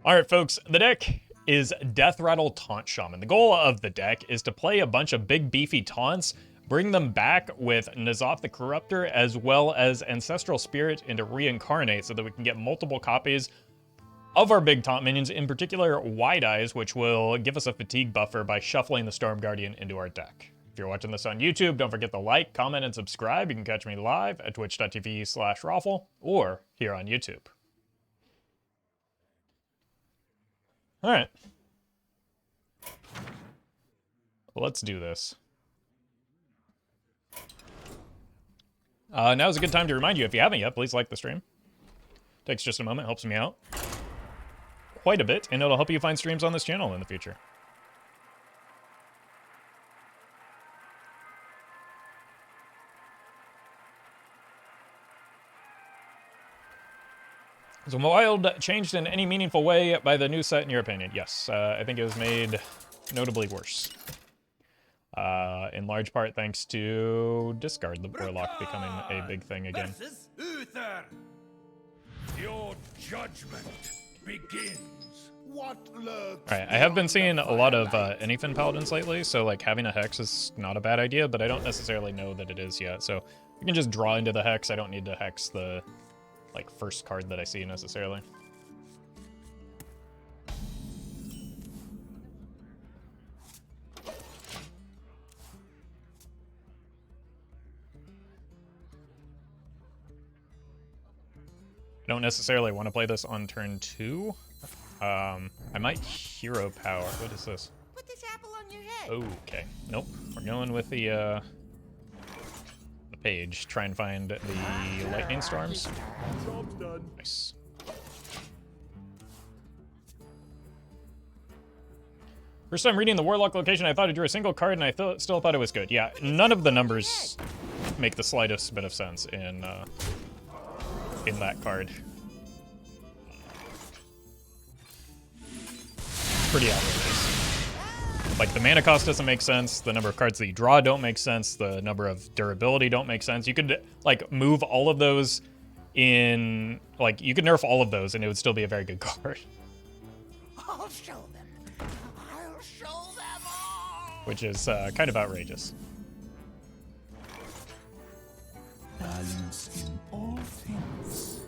Alright folks, the deck is Death Rattle Taunt Shaman. The goal of the deck is to play a bunch of big beefy taunts, bring them back with N'Zoth the Corruptor, as well as Ancestral Spirit into Reincarnate so that we can get multiple copies of our big taunt minions, in particular Wide Eyes, which will give us a fatigue buffer by shuffling the Storm Guardian into our deck. If you're watching this on YouTube, don't forget to like, comment, and subscribe. You can catch me live at twitch.tv/Roffle or here on YouTube. Alright. Let's do this. Now's a good time to remind you, if you haven't yet, please like the stream. Takes just a moment, helps me out quite a bit, and it'll help you find streams on this channel in the future. Is Wild changed in any meaningful way by the new set, in your opinion? Yes, I think it was made notably worse. In large part thanks to Discard the Warlock becoming a big thing again. Your judgment begins. Alright, I have been seeing a lot of Anyfin Paladins lately, so like having a Hex is not a bad idea, but I don't necessarily know that it is yet. So we can just draw into the Hex. I don't need to Hex the like first card that I see necessarily. I don't necessarily want to play this on turn 2. I might Hero Power. What is this? Put this apple on your head. Okay. Nope. We're going with the page. Try and find the lightning storms. Nice. First time reading the Warlock location, I thought it drew a single card, and I still thought it was good. Yeah, none of the numbers make the slightest bit of sense in that card. Pretty outrageous. Like, the mana cost doesn't make sense, the number of cards that you draw don't make sense, the number of durability don't make sense. You could, like, move all of those in... Like, you could nerf all of those and it would still be a very good card. I'll show them. I'll show them all. Which is kind of outrageous. Balance in all things.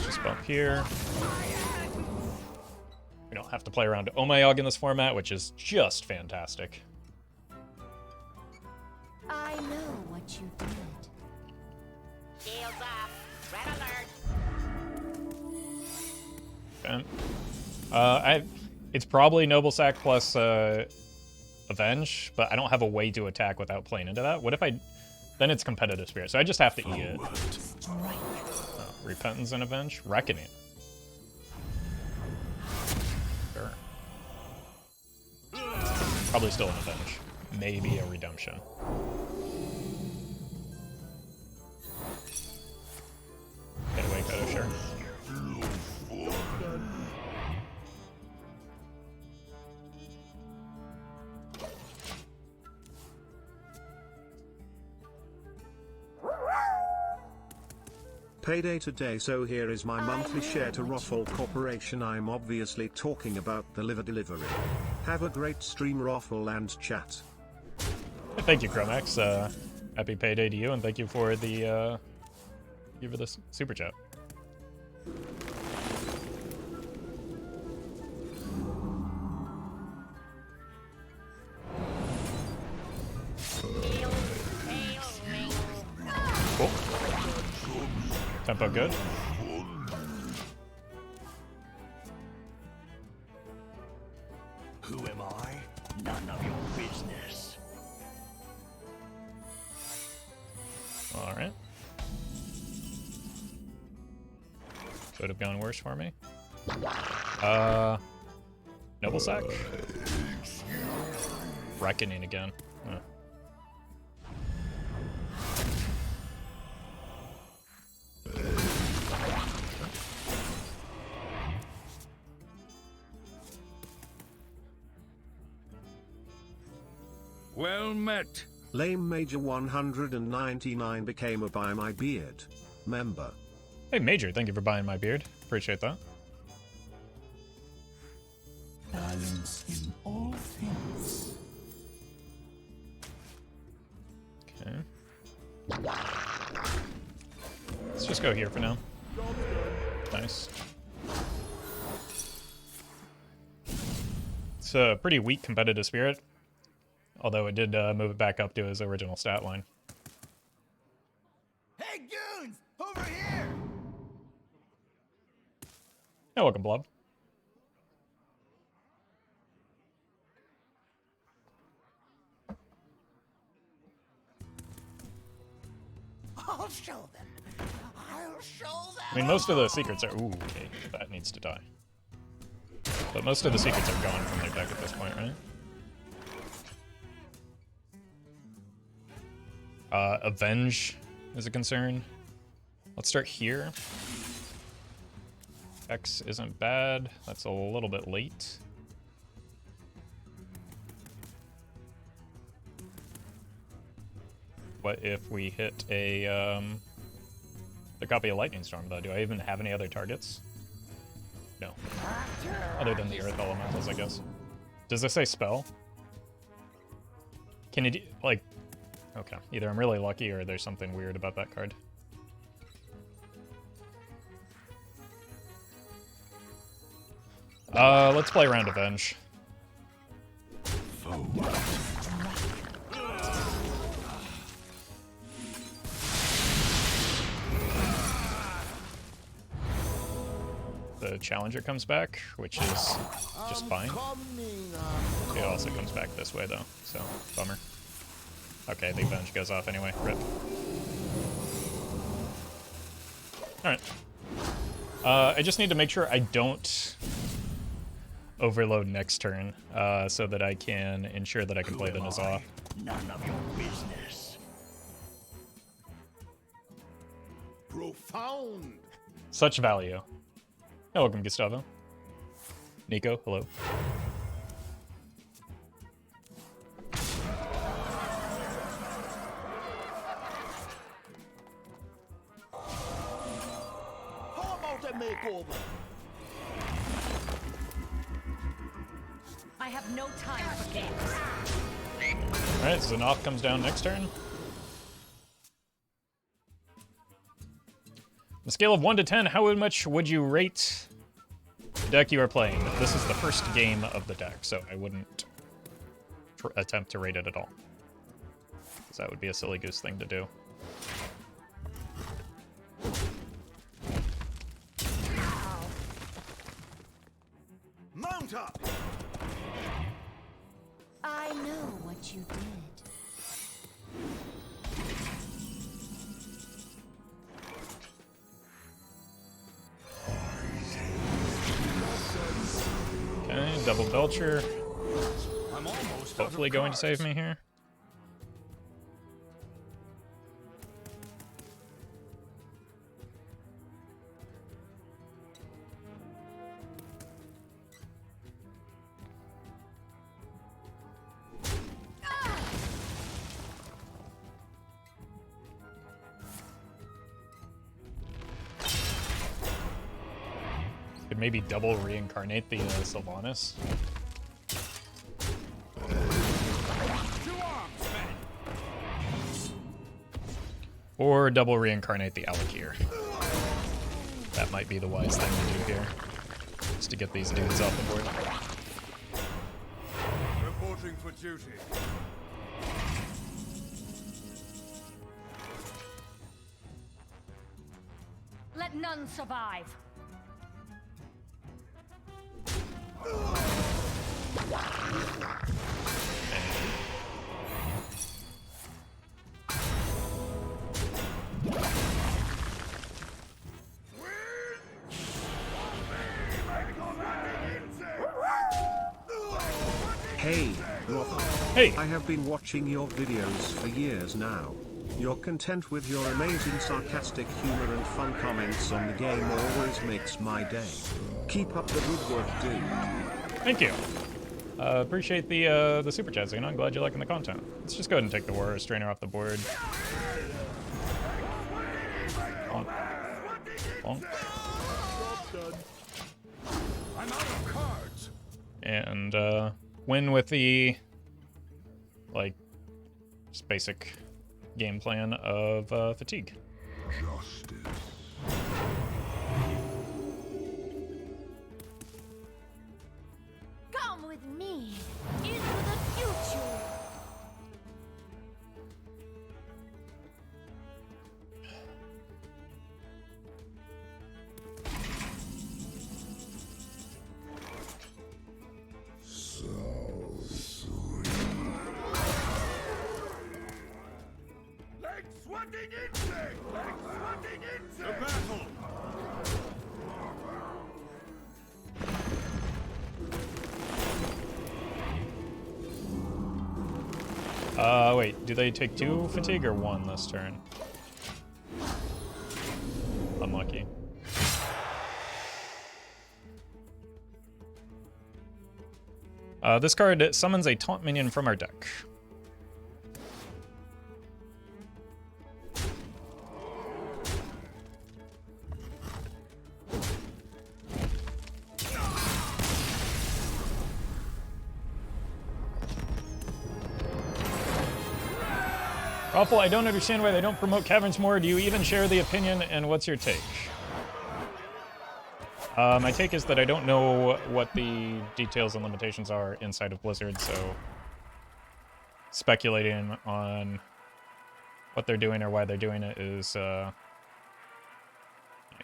Just bump here. We don't have to play around Omayog in this format, which is just fantastic. I know what you did. Shields up. Red alert. Okay. It's probably Noble Sack plus Avenge, but I don't have a way to attack without playing into that. What if I... Then it's Competitive Spirit, so I just have to eat it. Oh, Repentance and Avenge? Reckoning. Sure. Probably still an Avenge. Maybe a Redemption. Get away, Kodo, sure. Payday today, so here is my monthly share to Roffle Corporation. I'm obviously talking about the liver delivery. Have a great stream, Roffle and chat. Thank you, Chromax. Happy payday to you, and thank you for the super chat. Cool. Tempo good. Who am I? None of your business. Alright. Could have gone worse for me. Noble Sack? Reckoning again. Huh. Well met. Lame Major 199 became a Buy My Beard member. Hey, Major, thank you for buying my beard. Appreciate that. Balance in all things. Okay. Let's just go here for now. Nice. It's a pretty weak competitive spirit, although it did move it back up to his original stat line. Hey, goons! Over here! Yeah, welcome, Blob. I'll show them. I'll show them. I mean, most of the secrets are... Ooh, okay, that needs to die. But most of the secrets are gone from their deck at this point, right? Avenge is a concern. Let's start here. X isn't bad. That's a little bit late. What if we hit a copy of Lightning Storm, though? Do I even have any other targets? No. Other than the Earth Elementals, I guess. Does this say spell? Can it, like... Okay, either I'm really lucky or there's something weird about that card. Let's play around Avenge. The Challenger comes back, which is just fine. It also comes back this way, though, so bummer. Okay, the Avenge goes off anyway. Rip. Alright. I just need to make sure I don't overload next turn, so that I can ensure that I can play the N'Zoth. None of your business. Profound. Such value. Oh, welcome, Gustavo. Nico, hello. How about a makeover? I have no time for games. Alright, Xenoth comes down next turn. On a scale of 1 to 10, how much would you rate the deck you are playing? This is the first game of the deck, so I wouldn't attempt to rate it at all. Because that would be a silly goose thing to do. Mount up! I know what you did. Okay, double Belcher. I'm almost Hopefully going to save me here. Could maybe double reincarnate the Sylvanas. Or double reincarnate the Alakir. That might be the wise thing to do here. Just to get these dudes off the board. Reporting for duty. Let none survive. Hey, Roffle. Hey! I have been watching your videos for years now. Your content with your amazing sarcastic humor and fun comments on the game always makes my day. Keep up the good work, dude. Thank you. Appreciate the super chats, you know? I'm glad you're liking the content. Let's just go ahead and take the War Strainer off the board. On. Bonk. I'm out of cards. And win with the, like, just basic game plan of fatigue. Justice. Come with me into the future. Like swatting insect! Like swatting insect! The battle! Wait, do they take 2 fatigue or 1 this turn? Unlucky. This card summons a taunt minion from our deck. Roffle, I don't understand why they don't promote caverns more. Do you even share the opinion, and what's your take? My take is that I don't know what the details and limitations are inside of Blizzard, so speculating on what they're doing or why they're doing it is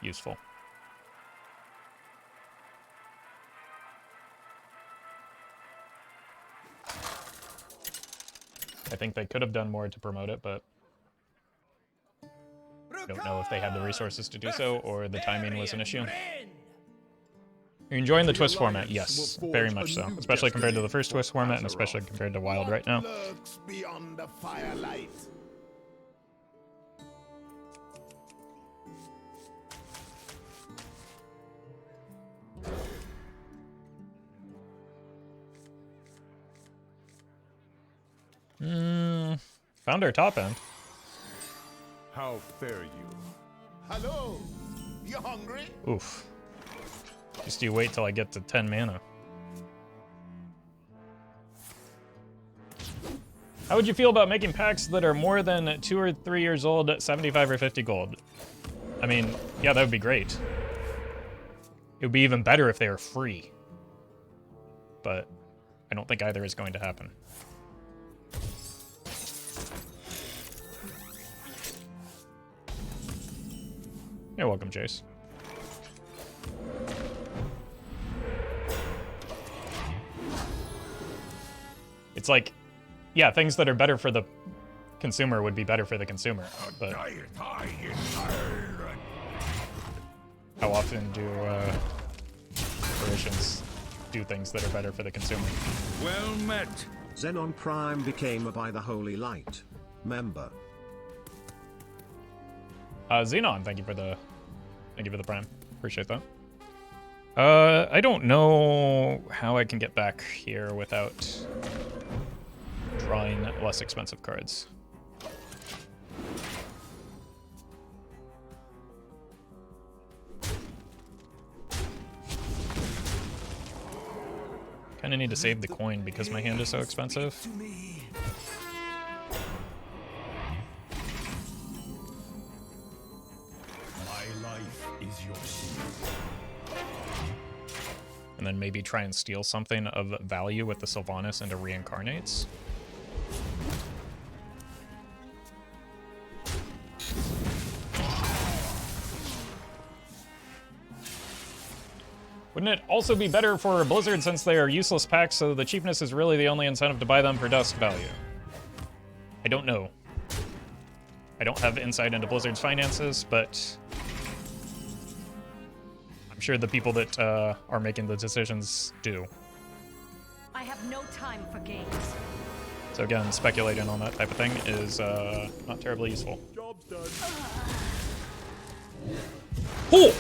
useful. I think they could have done more to promote it, but I don't know if they had the resources to do so or the timing was an issue. You're enjoying the Twist format? Yes, very much so. Especially compared to the first Twist format and especially compared to Wild right now. Lurks beyond the firelight. Found our top end. How fare you? Hello. You hungry? Oof. Just you wait till I get to 10 mana. How would you feel about making packs that are more than 2 or 3 years old at 75 or 50 gold? I mean, yeah, that would be great. It would be even better if they were free. But I don't think either is going to happen. You're welcome, Jace. It's like, yeah, things that are better for the consumer would be better for the consumer, but how often do Parisians do things that are better for the consumer? Well met. Xenon Prime became a By the Holy Light member. Xenon, thank you for the prime. Appreciate that. I don't know how I can get back here without drawing less expensive cards. Kinda need to save the coin because my hand is so expensive. And then maybe try and steal something of value with the Sylvanas into Reincarnates. Wouldn't it also be better for Blizzard since they are useless packs, so the cheapness is really the only incentive to buy them for dust value? I don't know. I don't have insight into Blizzard's finances, but I'm sure the people that are making the decisions do. I have no time for games. So again, speculating on that type of thing is not terribly useful. Job's done. Oh!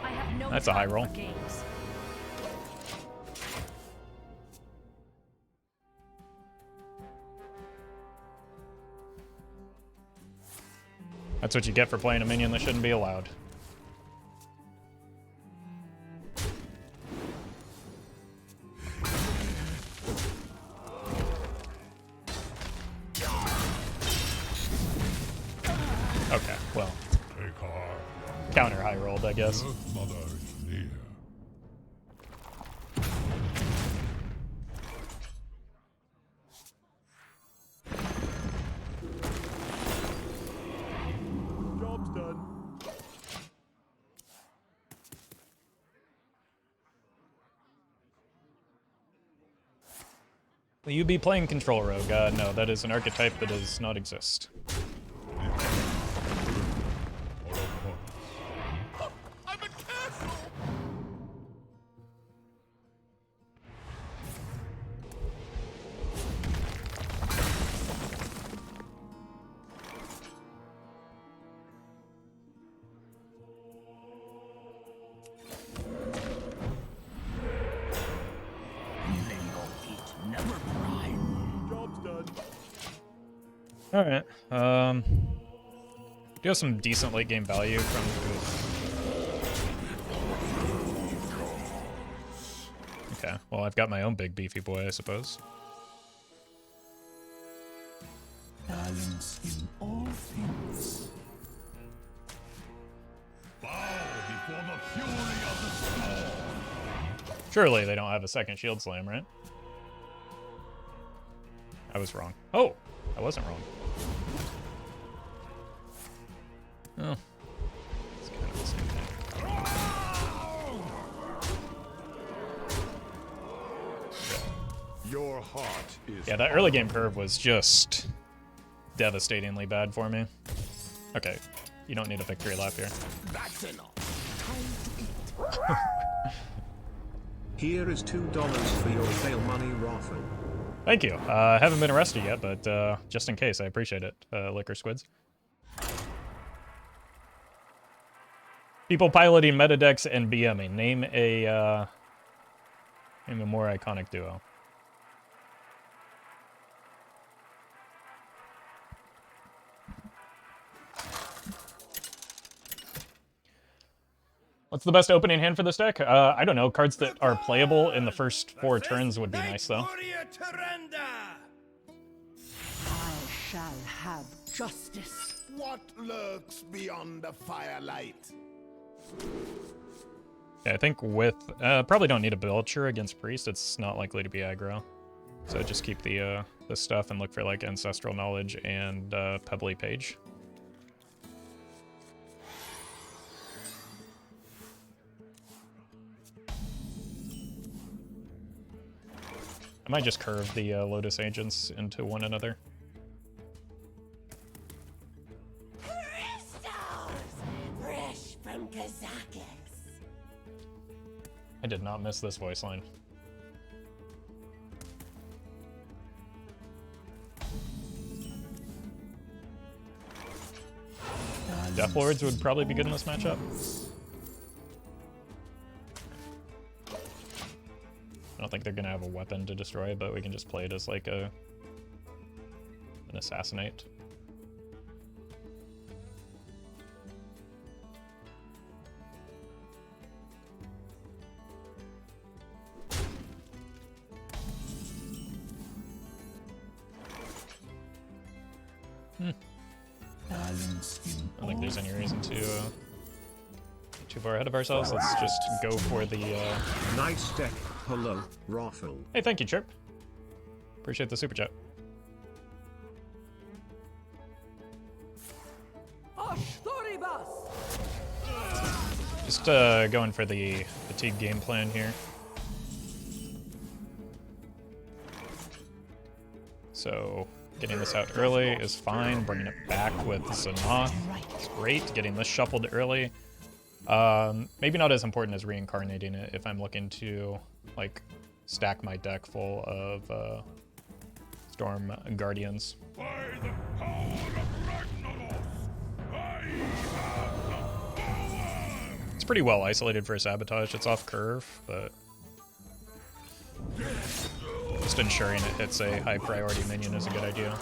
I have no That's a high time roll. for games. That's what you get for playing a minion that shouldn't be allowed. Okay, well. Counter high rolled, I guess. Mother is near. Job's done. Will you be playing Control Rogue? No, that is an archetype that does not exist. I'm a castle! Job's done. All right. Do have some decent late game value from. Okay. Well, I've got my own big beefy boy, I suppose. Balance in all things. Bow before the fury of the storm. Surely they don't have a second shield slam, right? I was wrong. Oh, I wasn't wrong. Oh, it's kind of the same thing. Your heart is. Yeah, that early game curve was just devastatingly bad for me. Okay, you don't need a victory lap here. That's enough. Here is $2 for your fail money, Roffle. Thank you. I haven't been arrested yet, but just in case, I appreciate it, Liquor Squids. People piloting meta decks and BMing. Name a more iconic duo. What's the best opening hand for this deck? I don't know. Cards that are playable in the first 4 turns would be nice, though. I shall have justice. What lurks beyond the firelight? Yeah, I think with... probably don't need a Belcher against Priest. It's not likely to be aggro. So just keep the stuff and look for, like, Ancestral Knowledge and Pebbly Page. I might just curve the Lotus Agents into one another. Crystals! Fresh from Kazakis. I did not miss this voice line. Deathlords would probably be good in this matchup. I don't think they're gonna have a weapon to destroy, but we can just play it as like an assassinate. I don't think there's any reason to get too far ahead of ourselves. Let's just go for the... Nice deck. Hello, Roffle. Hey, thank you, Chirp. Appreciate the super chat. Just going for the fatigue game plan here. So getting this out early is fine. Bringing it back with Zanoth is great. Getting this shuffled early. Maybe not as important as reincarnating it if I'm looking to like stack my deck full of Storm Guardians. By the power of Ragnaros, I have the power! It's pretty well isolated for Sabotage. It's off curve, but just ensuring it hits a high priority minion is a good idea.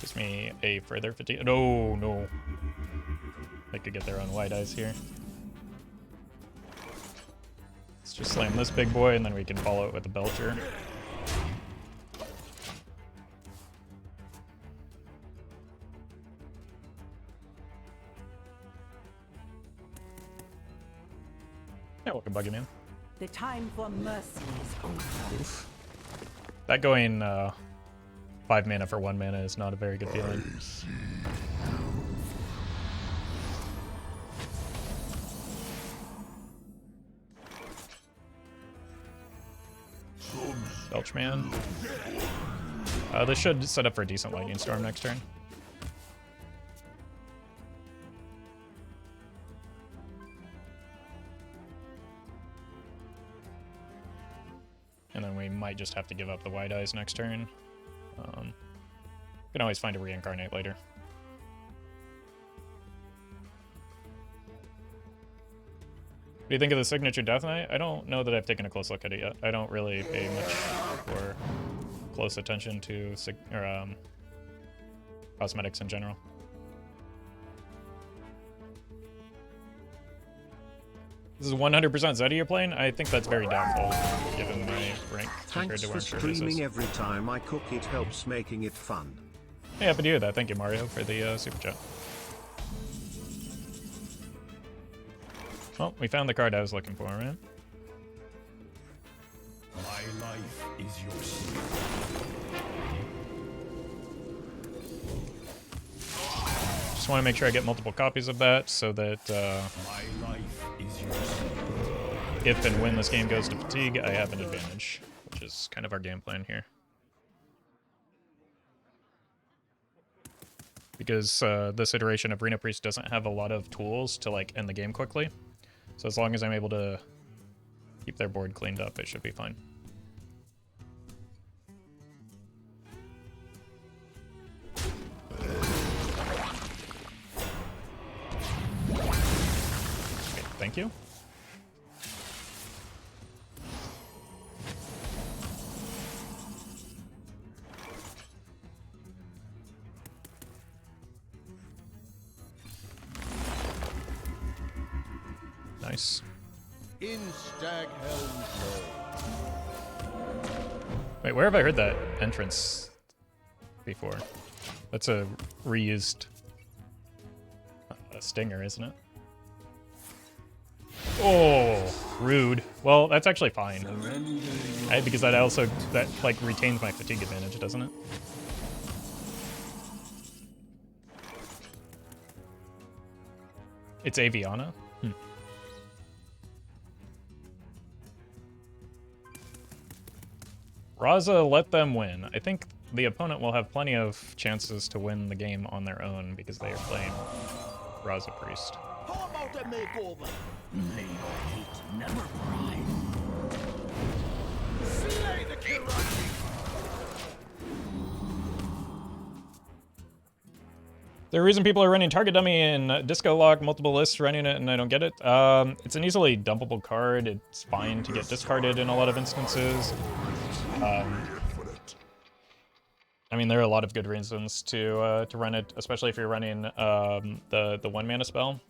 Gives me a further fatigue. No, no. they could get their own white eyes here. Let's just slam this big boy, and then we can follow it with the Belcher. Yeah, welcome, Buggy Man. The time for mercy is over. Oof. That going 5 mana for 1 mana is not a very good feeling. Belchman. This should set up for a decent Lightning Storm next turn. And then we might just have to give up the White Eyes next turn. Can always find a Reincarnate later. What do you think of the signature Death Knight? I don't know that I've taken a close look at it yet. I don't really pay much for close attention to cosmetics in general. This is 100% Zeta you're playing? I think that's very doubtful, given my rank compared Thanks to where for I'm sure this is. streaming every time I cook. It helps making it fun. Hey, happy to hear that. Thank you, Mario, for the super chat. Well, we found the card I was looking for, right? My life is your secret. Just want to make sure I get multiple copies of that so that My life is your secret. if and when this game goes to fatigue, I have an advantage, which is kind of our game plan here. Because this iteration of Reno Priest doesn't have a lot of tools to like end the game quickly. So as long as I'm able to keep their board cleaned up, it should be fine. Okay, thank you. Nice. In Staghelm. Wait, where have I heard that entrance before? That's a reused stinger, isn't it? Oh, rude. Well, that's actually fine. Because that also like retains my fatigue advantage, doesn't it? It's Aviana. Raza, let them win. I think the opponent will have plenty of chances to win the game on their own because they are playing Raza Priest. How about a makeover? May your hate never rise. Slay the Corruptor. The reason people are running Target Dummy and Disco Lock, multiple lists running it, and I don't get it. It's an easily dumpable card. It's fine to get discarded in a lot of instances. I mean, there are a lot of good reasons to run it, especially if you're running the 1 mana spell.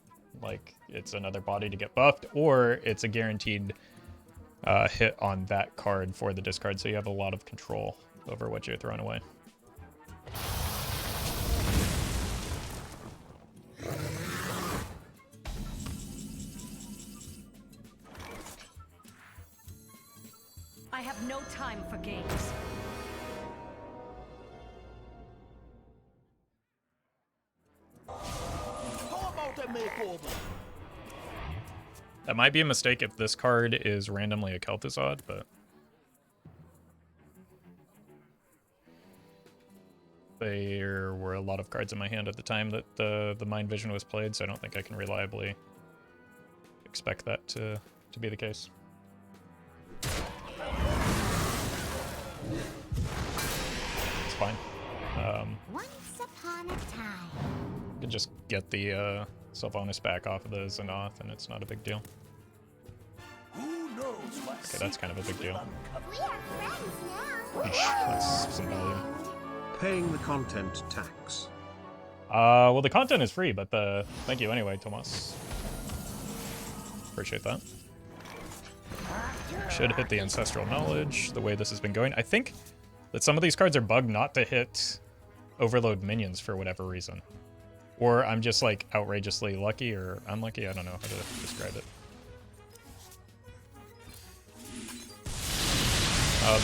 Like, it's another body to get buffed, or it's a guaranteed hit on that card for the discard, so you have a lot of control over what you're throwing away. I have no time for games. How about a makeover? That might be a mistake if this card is randomly a Kel'Thuzad, but there were a lot of cards in my hand at the time that the Mind Vision was played, so I don't think I can reliably expect that to be the case. It's fine. Once upon a time. You can just get the Sylvanas back off of the Xanath, and it's not a big deal. Who knows what? Okay, that's kind of a big deal. We are friends now. That's some value. Paying the content tax. Well, the content is free, but thank you anyway, Tomas. Appreciate that. Should hit the Ancestral Knowledge the way this has been going. I think that some of these cards are bugged not to hit Overload minions for whatever reason. Or I'm just like outrageously lucky or unlucky. I don't know how to describe it.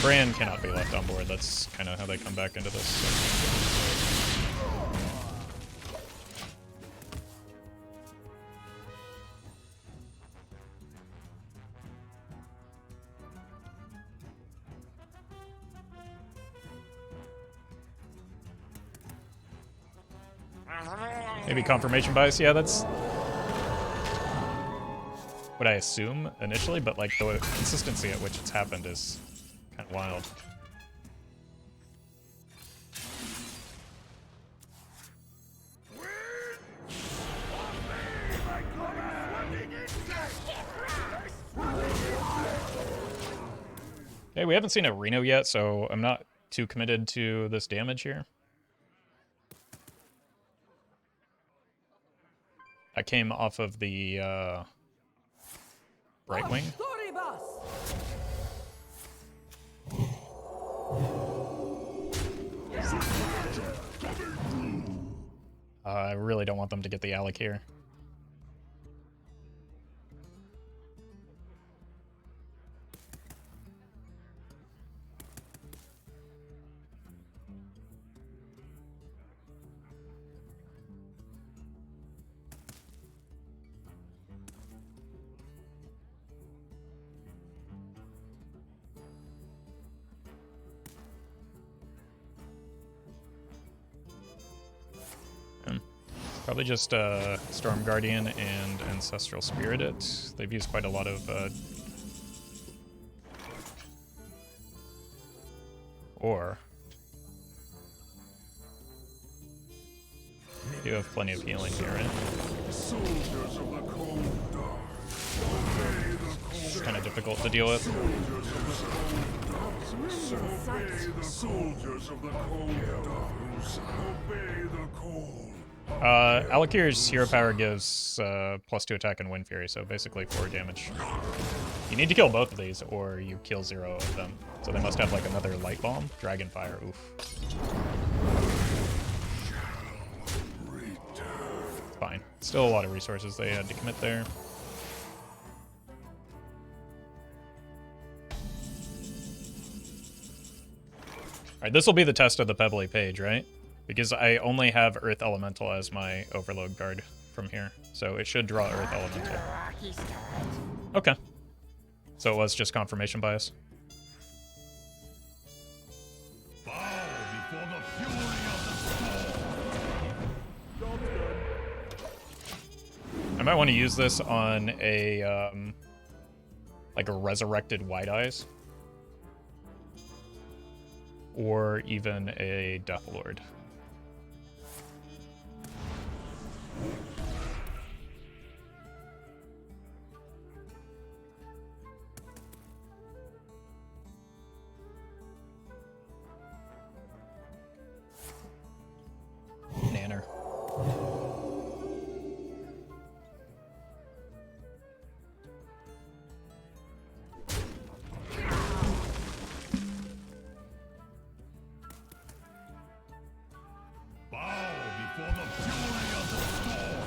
Bran cannot be left on board. That's kind of how they come back into this. So. Maybe confirmation bias. Yeah, that's what I assume initially, but like the consistency at which it's happened is kind of wild. Okay, we haven't seen a Reno yet, so I'm not too committed to this damage here. I came off of the Brightwing. I really don't want them to get the Alec here. Probably just Storm Guardian and Ancestral Spirit it. They've used quite a lot of... Or... You have plenty of healing here, right? It's kind of difficult to deal with. Alakir's hero power gives +2 attack and Wind Fury, so basically 4 damage. You need to kill both of these, or you kill 0 of them. So they must have like another Light Bomb. Dragonfire, oof. Fine. Still a lot of resources they had to commit there. Alright, this will be the test of the Pebbly Page, right? Because I only have Earth Elemental as my Overload card from here. So it should draw Earth Elemental. Okay. So it was just confirmation bias. I might want to use this on a, like a Resurrected White Eyes. Or even a Deathlord. Nanner.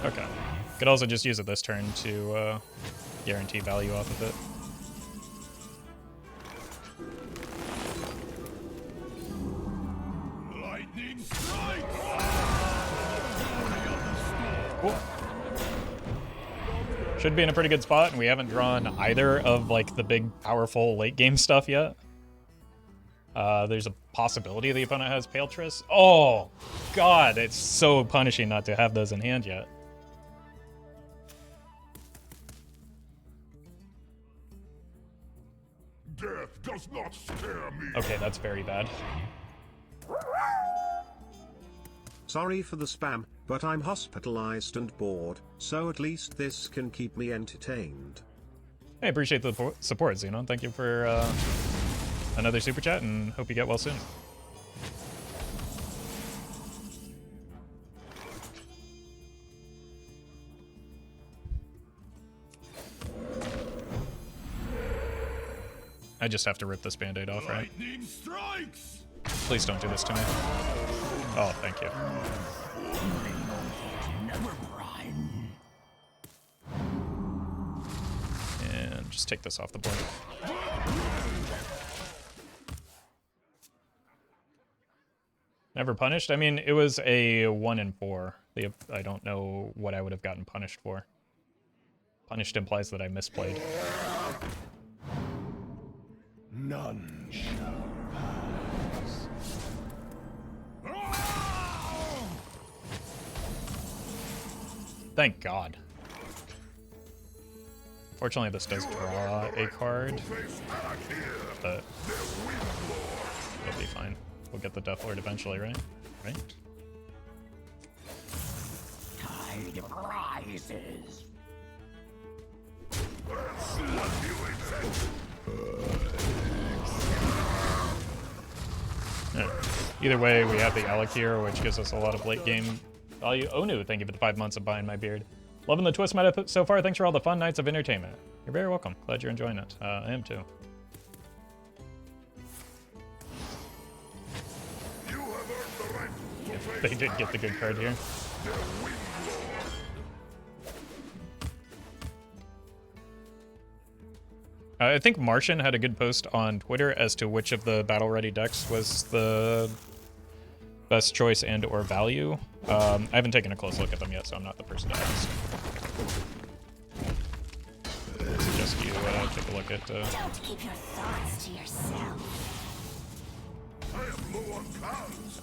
Okay. Could also just use it this turn to guarantee value off of it. Lightning strike! Cool. Should be in a pretty good spot, and we haven't drawn either of like the big powerful late game stuff yet. There's a possibility the opponent has Paletris. Oh god, it's so punishing not to have those in hand yet. Death does not scare me. Okay, that's very bad. Sorry for the spam, but I'm hospitalized and bored, so at least this can keep me entertained. I appreciate the support, Xenon. Thank you for another super chat, and hope you get well soon. I just have to rip this band-aid off, right? Lightning strikes. Please don't do this to me. Oh, thank you. And just take this off the board. Never punished? I mean, it was a 1 in 4. I don't know what I would have gotten punished for. Punished implies that I misplayed. None shall pass. Thank God. Fortunately, this does draw a card, but it'll be fine. We'll get the Deathlord eventually, right? Right? Tide rises. Yeah. Either way, we have the Alec here, which gives us a lot of late game value. Onu, thank you for the 5 months of buying my beard. Loving the twist meta so far. Thanks for all the fun nights of entertainment. You're very welcome. Glad you're enjoying it. I am too. If they did get the good card here. I think Martian had a good post on Twitter as to which of the battle ready decks was the best choice and or value. I haven't taken a close look at them yet, so I'm not the person to ask. I suggest you take a look at... Don't keep your thoughts to yourself. I am low on cards.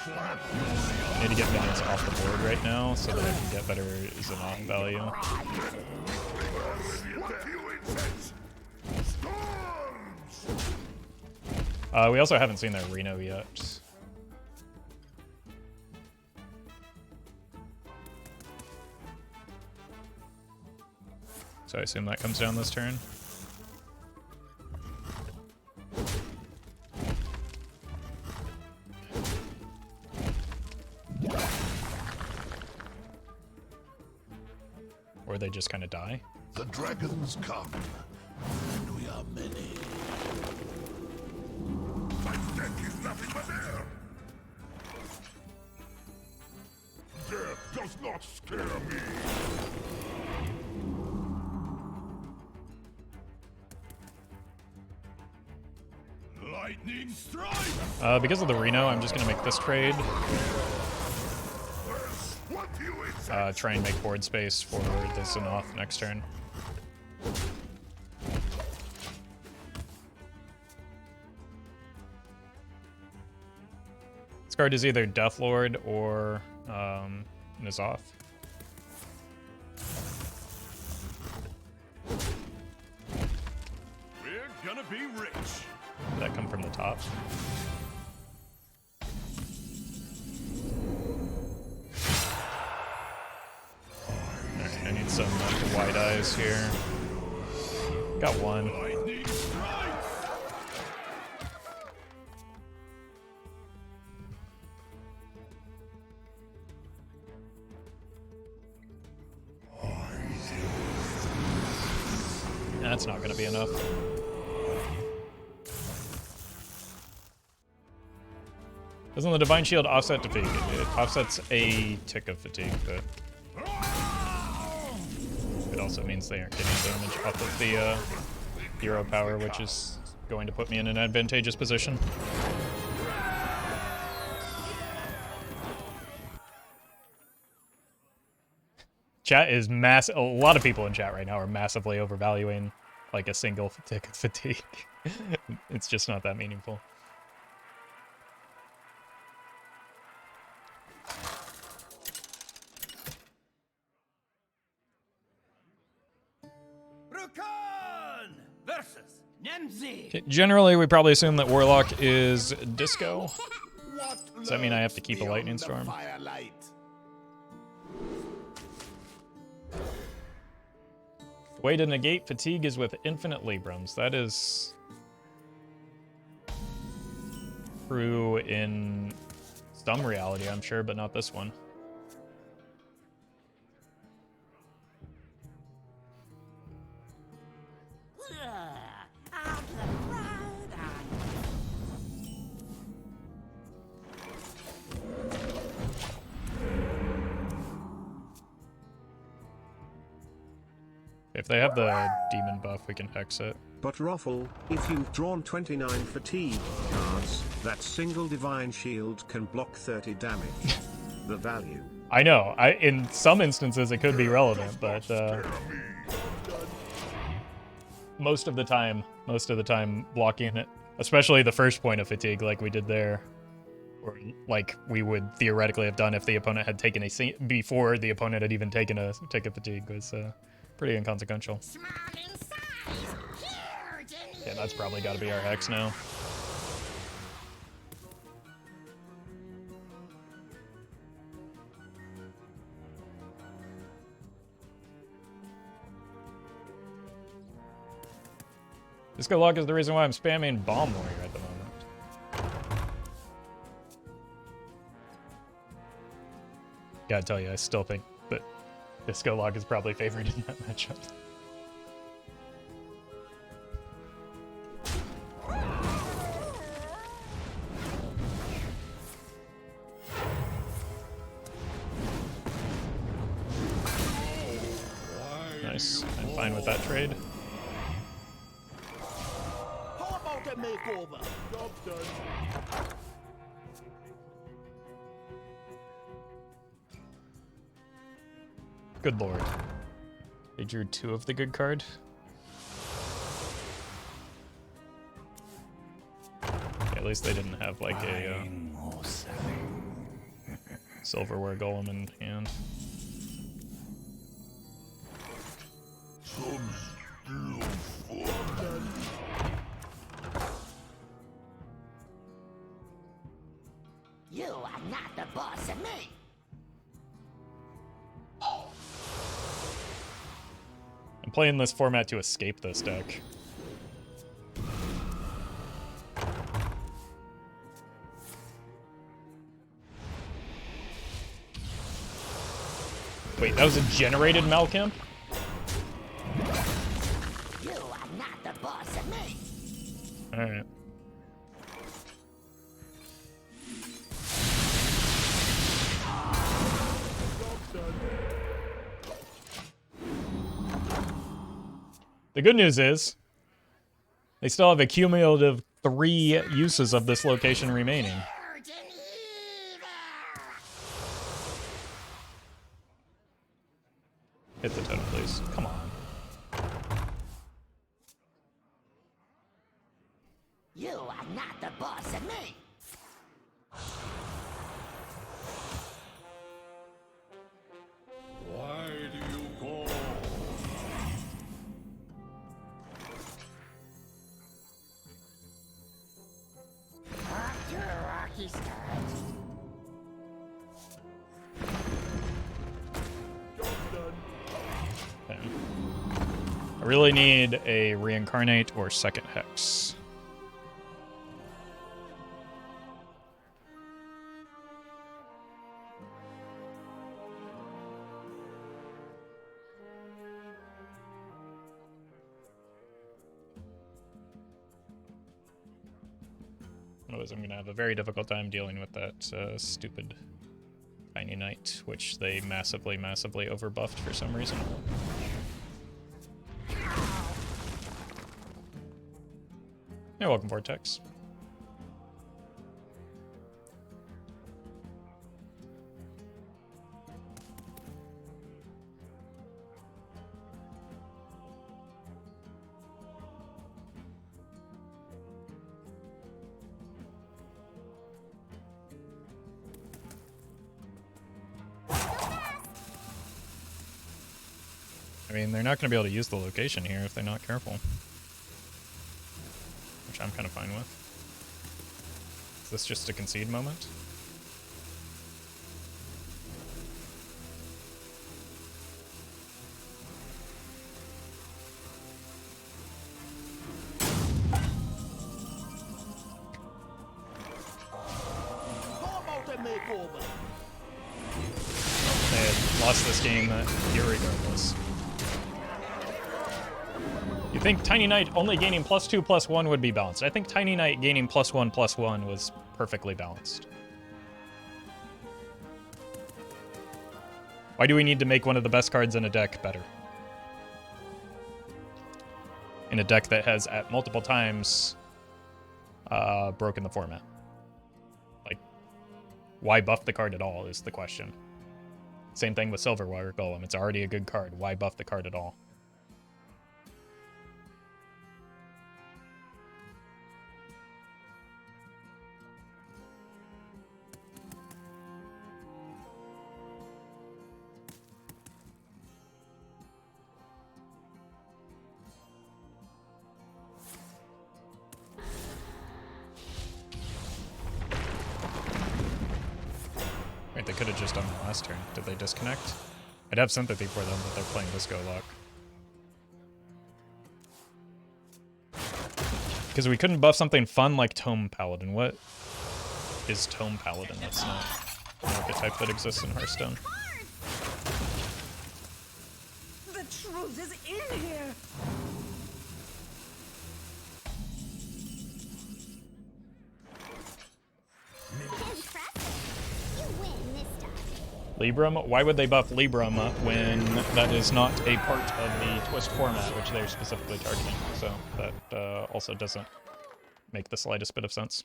I need to get minions off the board right now so that I can get better Xenoth value. We also haven't seen their Reno yet. So I assume that comes down this turn. Or they just kind of die. The dragons come, and we are many. My deck is nothing but air. Death does not scare me. Lightning strike. Because of the Reno, I'm just going to make this trade. Try and make board space for the Xenoth next turn. This card is either Deathlord or N'Zoth. We're gonna be rich. Did that come from the top? Alright, I need some wide eyes here. Got one. Lightning strikes. That's not going to be enough. Doesn't the Divine Shield offset defeat? It offsets a tick of fatigue, but it also means they aren't getting damage off of the hero power, which is going to put me in an advantageous position. Chat is a lot of people in chat right now are massively overvaluing like a single tick of fatigue. It's just not that meaningful. Rukan versus Nemzi. Generally, we probably assume that Warlock is Disco. Does that mean I have to keep a Lightning Storm? The way to negate fatigue is with infinite Librams. That is true in some reality, I'm sure, but not this one. If they have the demon buff, we can hex it. But Roffle, if you've drawn 29 fatigue cards, that single divine shield can block 30 damage. The value. I know. In some instances it could be relevant, but most of the time blocking it, especially the first point of fatigue, like we did there, or like we would theoretically have done if the opponent had taken before the opponent had even taken a fatigue, was pretty inconsequential. Yeah, that's probably got to be our hex now. Disco Lock is the reason why I'm spamming Bomb Warrior at the moment. Gotta tell you, I still think that Disco Lock is probably favored in that matchup. Nice. I'm fine with that trade. How about a makeover? Job's done. Good lord. They drew 2 of the good card. Yeah, at least they didn't have like a silverware golem in hand. You are not the boss of me. I'm playing this format to escape this deck. Wait, that was a generated Malcamp? You are not the boss of me. Alright. The good news is, they still have a cumulative 3 uses of this location remaining. Hit the totem, please. Come on. You are not the boss of me. Why do you call? Off to a rocky start. Job's done. Okay. I really need a Reincarnate or second Hex. Otherwise, I'm going to have a very difficult time dealing with that stupid Tiny Knight, which they massively, massively overbuffed for some reason. Yeah, welcome, Vortex. I mean, they're not going to be able to use the location here if they're not careful. Which I'm kind of fine with. Is this just a concede moment? How about a makeover? They had lost this game irregardless. You think Tiny Knight only gaining +2/+1 would be balanced? I think Tiny Knight gaining +1/+1 was perfectly balanced. Why do we need to make one of the best cards in a deck better? in a deck that has at multiple times broken the format. Like, why buff the card at all is the question. Same thing with Silverwater Golem. It's already a good card. Why buff the card at all? Right, they could have just done the last turn. Did they disconnect? I'd have sympathy for them, but they're playing Disco Lock. Because we couldn't buff something fun like Tome Paladin. What is Tome Paladin? That's not an archetype that exists in Hearthstone. The truth is in here. Libram? Why would they buff Libram when that is not a part of the Twist format, which they're specifically targeting? So that also doesn't make the slightest bit of sense.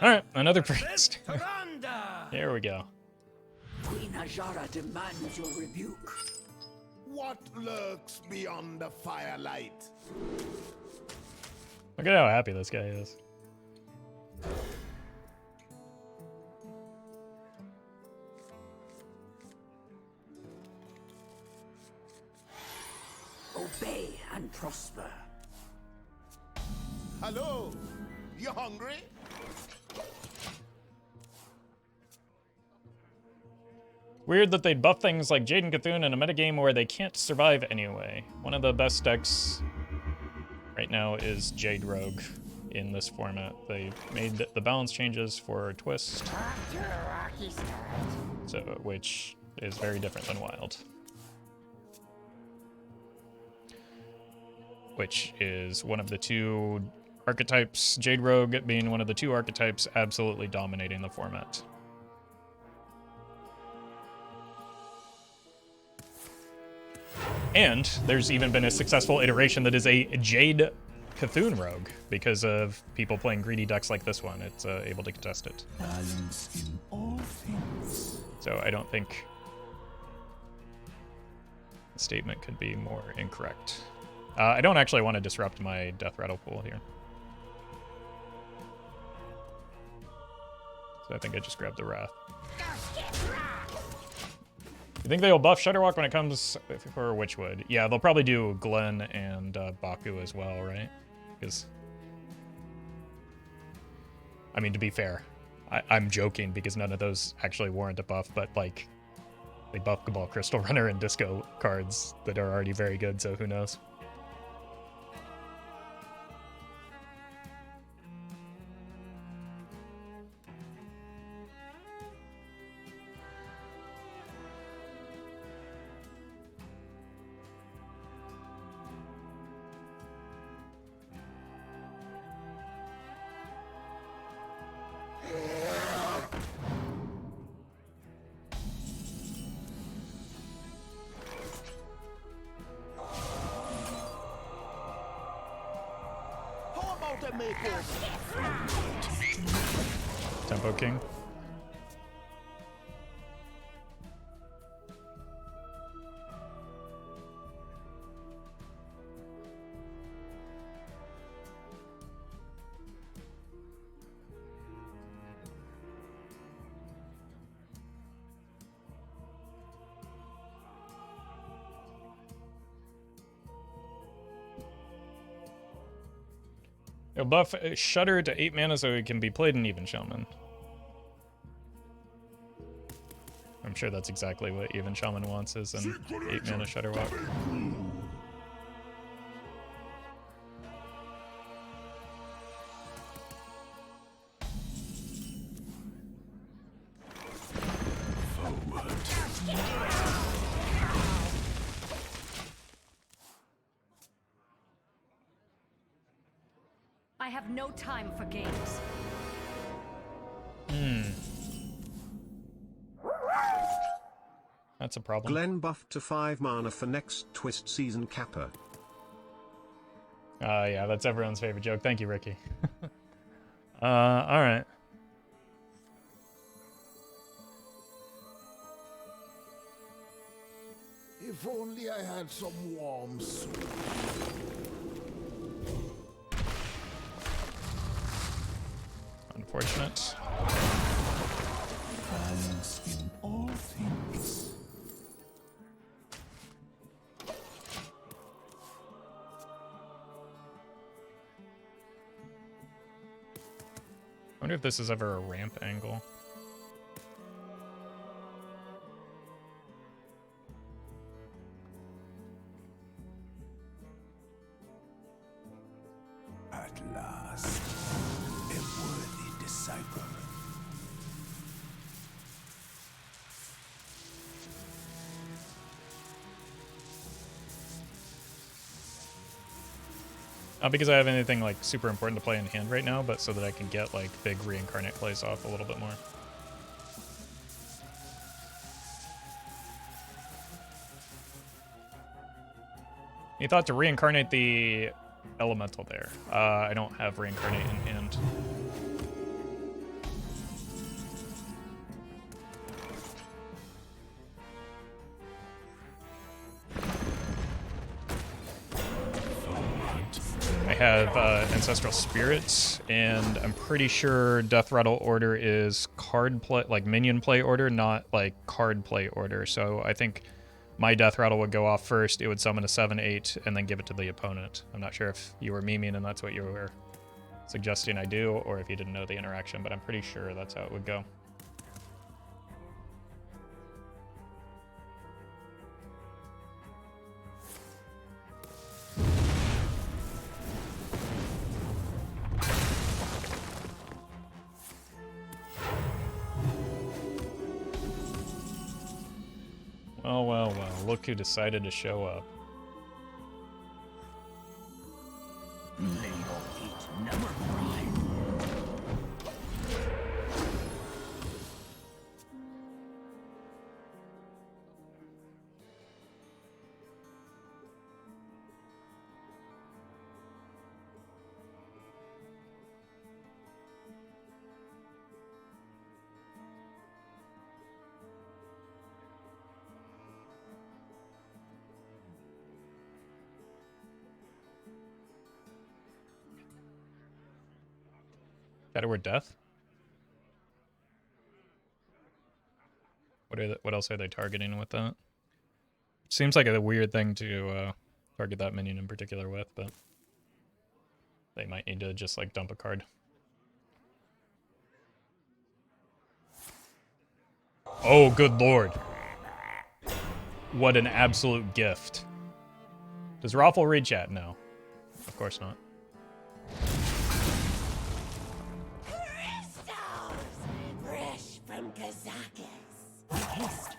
Alright, another priest. Here we go. Queen Ajara demands your rebuke. What lurks beyond the firelight? Look at how happy this guy is. Obey and prosper. Hello? You hungry? Weird that they'd buff things like Jade and Cthulhu in a metagame where they can't survive anyway. One of the best decks right now is Jade Rogue in this format. They made the balance changes for Twist, so which is very different than Wild. Which is one of the two archetypes, Jade Rogue being one of the two archetypes absolutely dominating the format. And there's even been a successful iteration that is a Jade Cthulhu Rogue because of people playing greedy decks like this one. It's able to contest it. Balance in all things. So I don't think the statement could be more incorrect. I don't actually want to disrupt my Death Rattle pool here. So I think I just grabbed the Wrath. You think they'll buff Shudderwalk when it comes for Witchwood? Yeah, they'll probably do Glenn and Baku as well, right? Because, I mean, to be fair, I'm joking because none of those actually warrant a buff, but like, they buff Cabal Crystal Runner and Disco cards that are already very good, so who knows? Tempo King. It'll buff Shudder to 8 mana so it can be played in Even Shaman. I'm sure that's exactly what Even Shaman wants, is an 8 mana Shudderwalk. I have no time for games. That's a problem. Glenn buffed to 5 mana for next Twist season capper. Yeah, that's everyone's favorite joke. Thank you, Ricky. Alright. If only I had some warm soup. Unfortunate. Balance in all things. I wonder if this is ever a ramp angle. At last, a worthy disciple. Not because I have anything like super important to play in hand right now, but so that I can get like big Reincarnate plays off a little bit more. He thought to Reincarnate the Elemental there. I don't have Reincarnate in hand. I have Ancestral Spirit, and I'm pretty sure Death Rattle order is card play, like minion play order, not like card play order. So I think my Death Rattle would go off first, it would summon a 7/8, and then give it to the opponent. I'm not sure if you were memeing and that's what you were suggesting I do, or if you didn't know the interaction, but I'm pretty sure that's how it would go. Well, well, well, look who decided to show up. Lay your hate never cry. Got a word death? What else are they targeting with that? Seems like a weird thing to target that minion in particular with, but they might need to just like dump a card. Oh, good lord. What an absolute gift. Does Roffle read chat? No. Of course not. Fresh from Kazakis. Haste.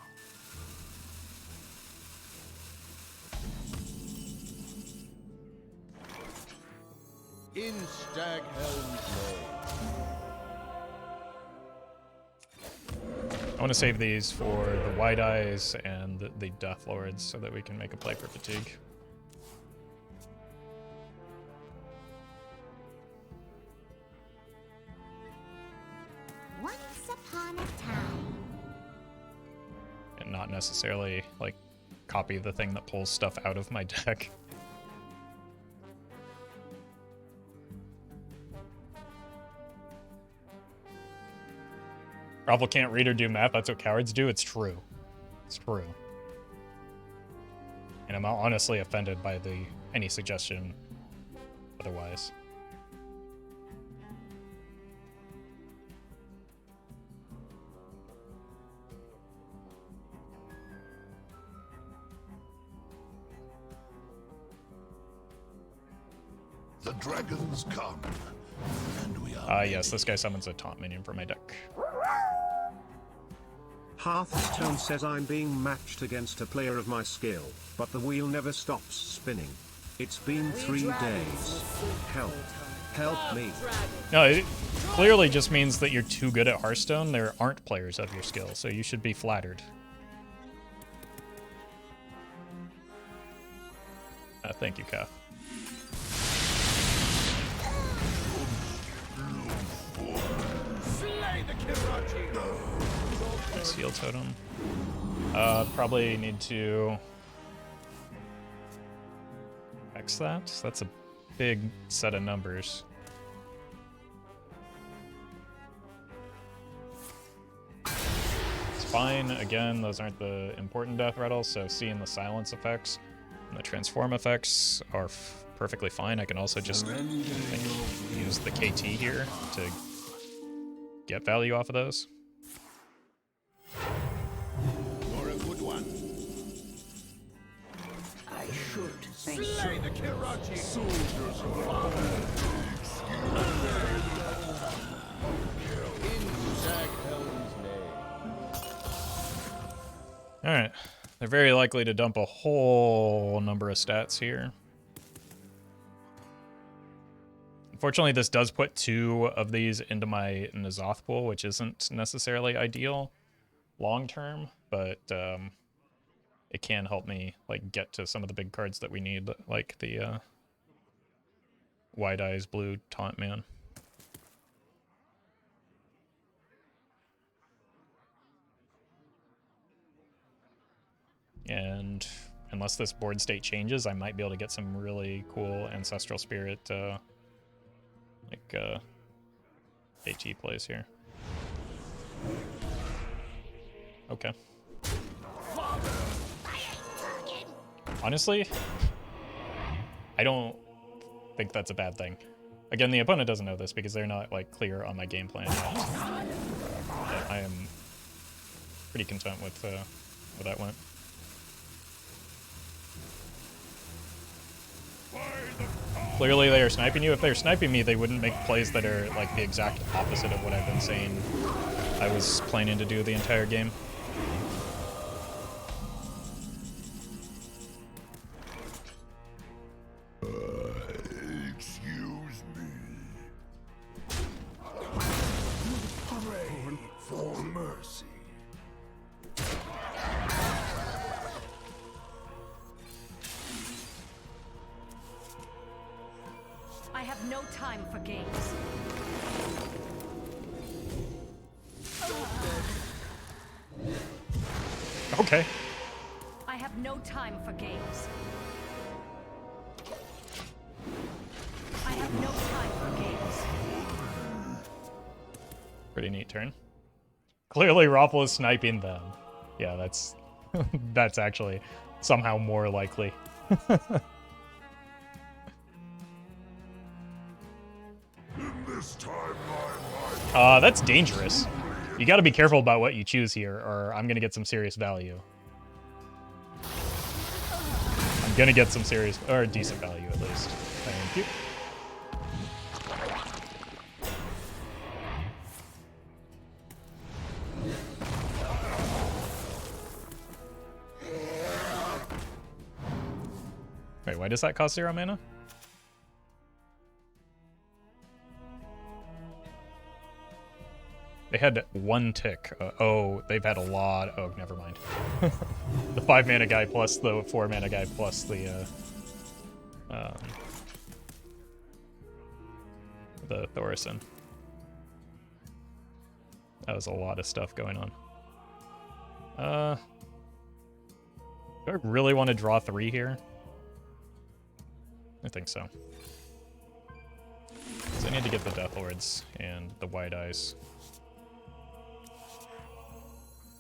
In Staghelm's I want to save these for the Wide Eyes and the Deathlords so that we can make a play for fatigue. Once upon a time. And not necessarily, like, copy the thing that pulls stuff out of my deck. Roffle can't read or do math, that's what cowards do? It's true. It's true. And I'm honestly offended by any suggestion otherwise. The dragons come, and we are Yes, this guy summons a taunt minion for my deck. Hearthstone says I'm being matched against a player of my skill, but the wheel never stops spinning. It's been 3 days. Help. Help me. No, it clearly just means that you're too good at Hearthstone. There aren't players of your skill, so you should be flattered. Thank you, Kath. Slay the Kirachi! Nice heal totem. Probably need to X that. That's a big set of numbers. It's fine. Again, those aren't the important death rattles, so seeing the silence effects and the transform effects are perfectly fine. I can also just use the KT here to get value off of those. You're a good one. I should thank Slay you. the Kirachi! Soldiers of fire! In Staghelm's name. Alright. They're very likely to dump a whole number of stats here. Unfortunately, this does put 2 of these into my N'Zoth pool, which isn't necessarily ideal long-term, but it can help me like get to some of the big cards that we need, like the Wide Eyes Blue Taunt Man. And unless this board state changes, I might be able to get some really cool Ancestral Spirit AT plays here. Okay. Honestly, I don't think that's a bad thing. Again, the opponent doesn't know this because they're not like clear on my game plan yet. But I am pretty content with where that went. Clearly they are sniping you. If they're sniping me, they wouldn't make plays that are like the exact opposite of what I've been saying I was planning to do the entire game. Excuse me. Pray for mercy. I have no time for games. Okay. I have no time for games. I have no time for games. Pretty neat turn. Clearly Roffle is sniping them. Yeah, that's that's actually somehow more likely. This time my life. That's dangerous. You gotta be careful about what you choose here, or I'm gonna get some serious value. I'm gonna get some serious, or decent value at least. Thank you. Wait, why does that cost 0 mana? They had 1 tick. Oh, they've had a lot. Oh, never mind. The 5 mana guy plus the 4 mana guy plus the Thorison. That was a lot of stuff going on. Do I really want to draw 3 here? I think so. So I need to get the Deathlords and the Wide Eyes.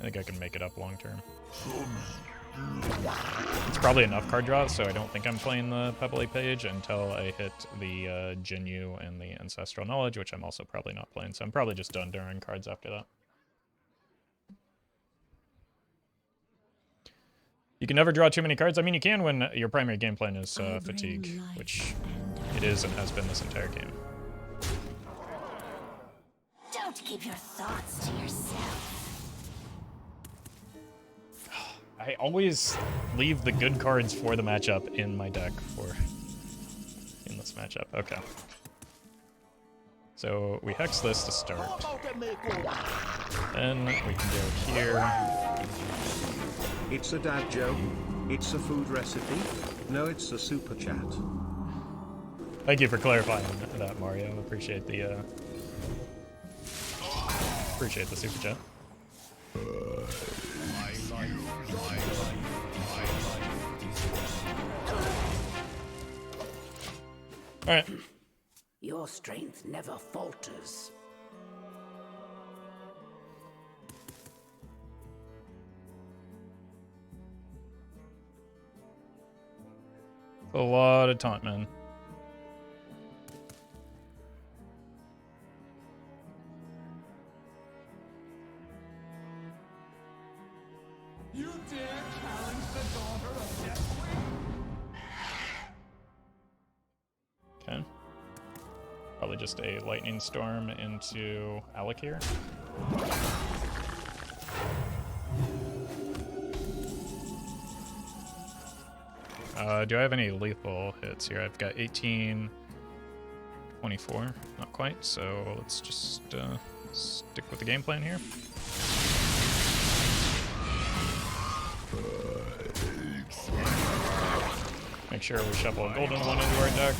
I think I can make it up long term. It's probably enough card draw, so I don't think I'm playing the Pebbly Page until I hit the Jinyu and the Ancestral Knowledge, which I'm also probably not playing, so I'm probably just done drawing cards after that. You can never draw too many cards. I mean, you can when your primary game plan is Fatigue, which it is and has been this entire game. Don't keep your thoughts to yourself. I always leave the good cards for the matchup in my deck in this matchup. Okay. So we hex this to start. Then we can go here. It's a dad joke. It's a food recipe. No, it's a super chat. Thank you for clarifying that, Mario. Appreciate the super chat. All right. Your strength never falters. A lot of taunt, man. You dare challenge the daughter of Deathlord? Okay. Probably just a lightning storm into Alakir. Do I have any lethal hits here? I've got 18, 24, not quite, so let's just stick with the game plan here. Make sure we shuffle a golden one into our deck.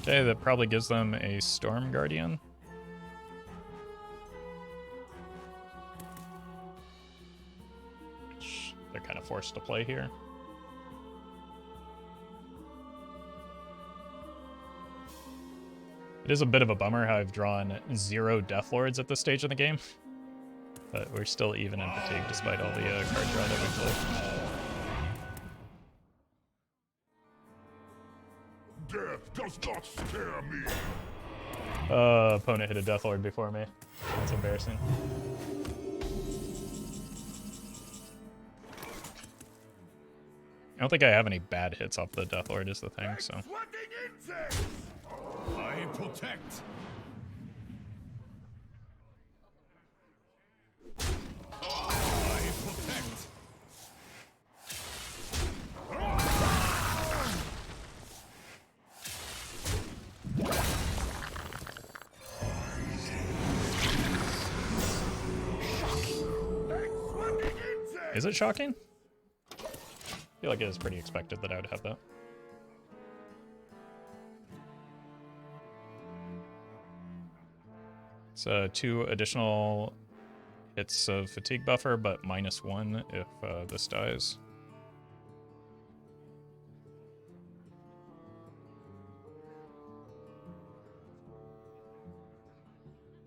Okay, that probably gives them a Storm Guardian. Which they're kind of forced to play here. It is a bit of a bummer how I've drawn 0 Deathlords at this stage of the game. But we're still even in fatigue despite all the card draw that we played. Death does not scare me. Opponent hit a Deathlord before me. That's embarrassing. I don't think I have any bad hits off the Deathlord is the thing, so. I protect. I protect. Is it shocking? I feel like it is pretty expected that I would have that. It's 2 additional hits of fatigue buffer, but -1 if this dies.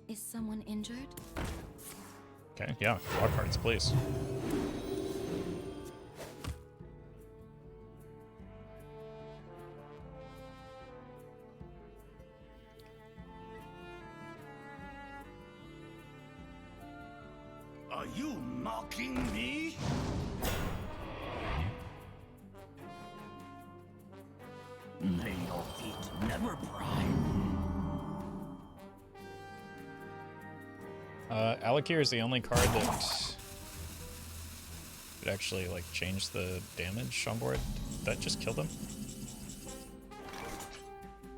Is someone injured? Okay, yeah, draw cards, please. Are you mocking me? May your feet never prime. Alakir is the only card that could actually like change the damage on board. Did that just kill them?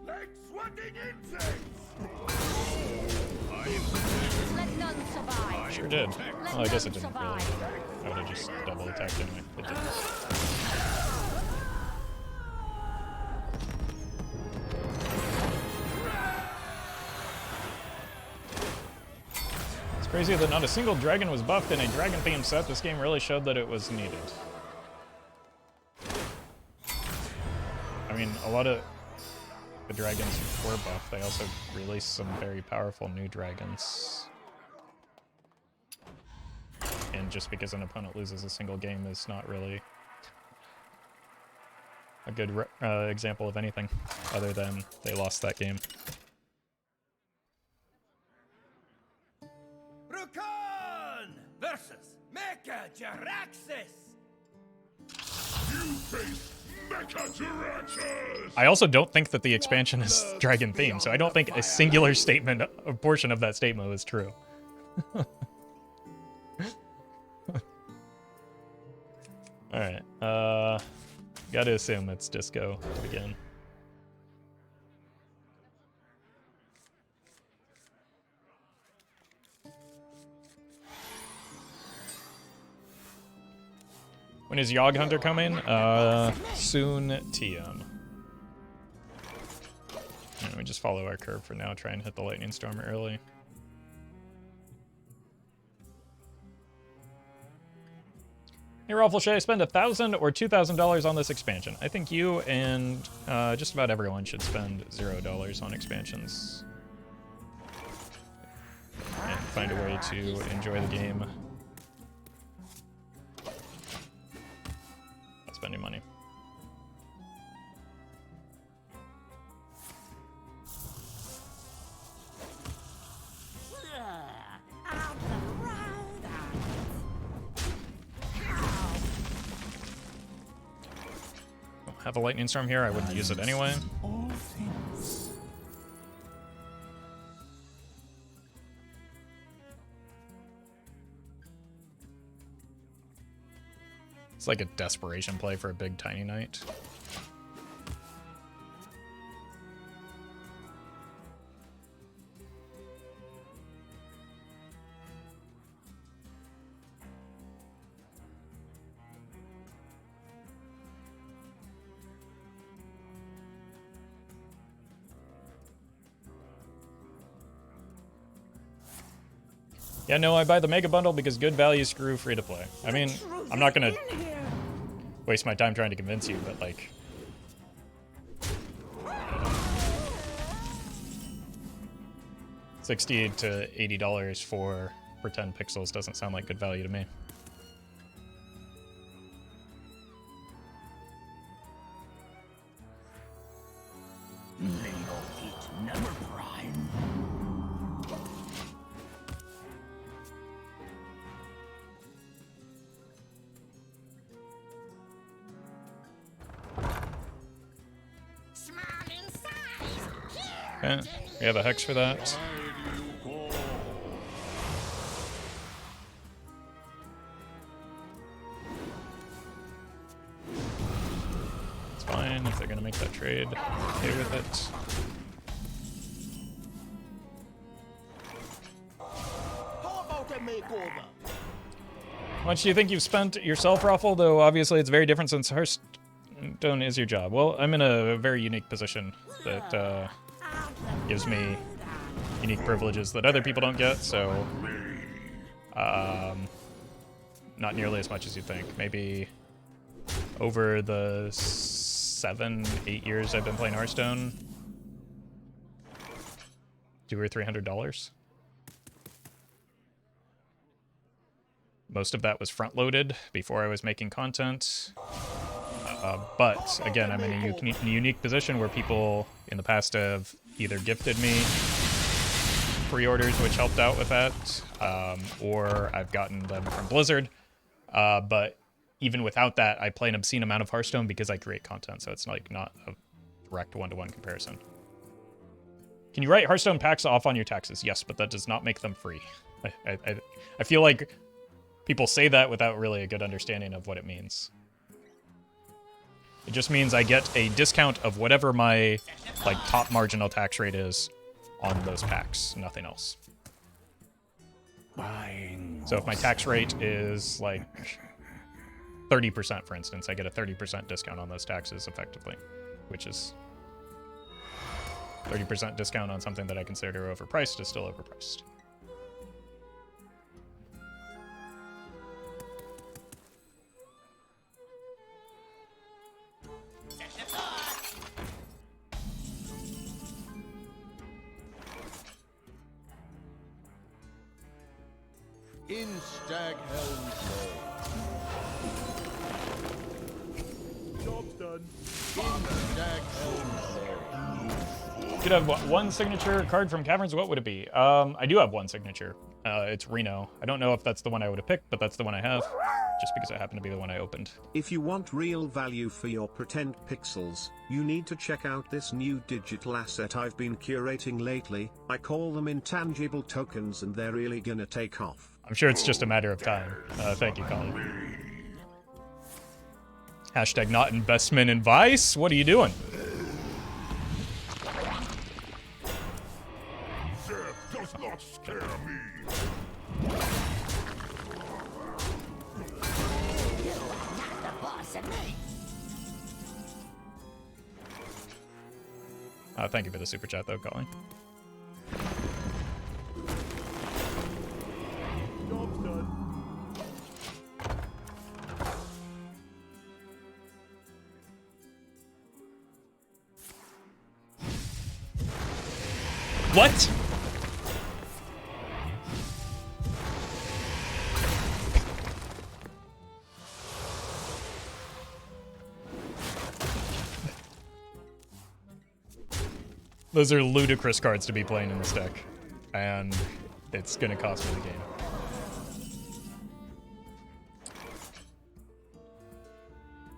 Like swatting insects. Let none survive. Sure did. Well, I guess it didn't really. Survive. I would have just double attacked anyway. It didn't. It's crazy that not a single dragon was buffed in a dragon themed set. This game really showed that it was needed. I mean, a lot of the dragons were buffed. They also released some very powerful new dragons. And just because an opponent loses a single game is not really a good example of anything other than they lost that game. versus Mecha Jaraxxus. You face Mecha Jaraxxus. I also don't think that the expansion is dragon themed, so I don't think a singular statement, a portion of that statement was true. Alright, gotta assume it's disco to begin. When is Yogg Hunter coming? Soon TM. And we just follow our curve for now, try and hit the Lightning Storm early. Hey Roffle, should I spend $1,000 or $2,000 on this expansion? I think you and just about everyone should spend $0 on expansions. And find a way to enjoy the game. Not spending money. Have a lightning storm here, I wouldn't use it anyway. It's like a desperation play for a big tiny knight. Yeah, no, I buy the Mega Bundle because good value screw free to play. I mean, I'm not gonna waste my time trying to convince you, but like... $60 to $80 for 10 pixels doesn't sound like good value to me. Okay, we have a hex for that. It's fine if they're gonna make that trade. Okay with it. How much do you think you've spent yourself, Roffle? Though obviously it's very different since Hearthstone is your job. Well, I'm in a very unique position that gives me unique privileges that other people don't get, so not nearly as much as you think. Maybe over the 7-8 years I've been playing Hearthstone, $200 or $300. Most of that was front-loaded before I was making content. But again, I'm in a unique position where people in the past have either gifted me pre-orders, which helped out with that, or I've gotten them from Blizzard. But even without that, I play an obscene amount of Hearthstone because I create content, so it's like not a direct one-to-one comparison. Can you write Hearthstone packs off on your taxes? Yes, but that does not make them free. I feel like people say that without really a good understanding of what it means. It just means I get a discount of whatever my like top marginal tax rate is on those packs, nothing else. So if my tax rate is like 30%, for instance, I get a 30% discount on those taxes effectively, which is 30% discount on something that I consider overpriced is still overpriced. In Staghelm's lair. Job's done. In Staghelm's lair. You could have one signature card from Caverns. What would it be? I do have one signature. It's Reno. I don't know if that's the one I would have picked, but that's the one I have, just because it happened to be the one I opened. If you want real value for your pretend pixels, you need to check out this new digital asset I've been curating lately. I call them intangible tokens, and they're really gonna take off. I'm sure it's just a matter of time. Thank you, Colin. Hashtag not investment advice. What are you doing? Death does not scare me. Thank you for the super chat, though, Colin. Job's done. What? Those are ludicrous cards to be playing in this deck, and it's gonna cost me the game.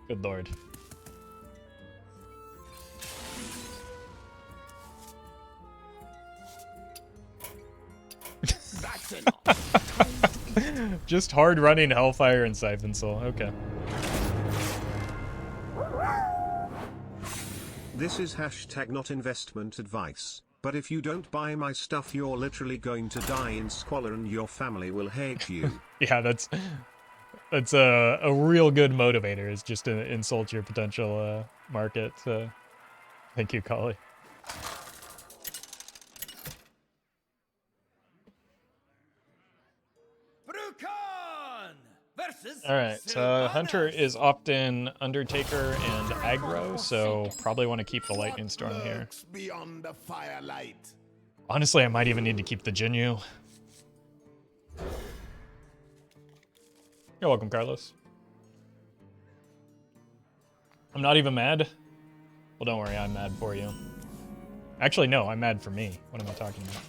Good lord. That's enough. Just hard running Hellfire and Siphon Soul. Okay. This is hashtag not investment advice, but if you don't buy my stuff, you're literally going to die in squalor and your family will hate you. Yeah, that's a real good motivator, is just to insult your potential market. Thank you, Collie. Alright, Hunter is opt-in Undertaker and aggro, so probably want to keep the Lightning Storm here. Beyond the firelight. Honestly, I might even need to keep the Jinyu. You're welcome, Carlos. I'm not even mad. Well, don't worry, I'm mad for you. Actually, no, I'm mad for me. What am I talking about?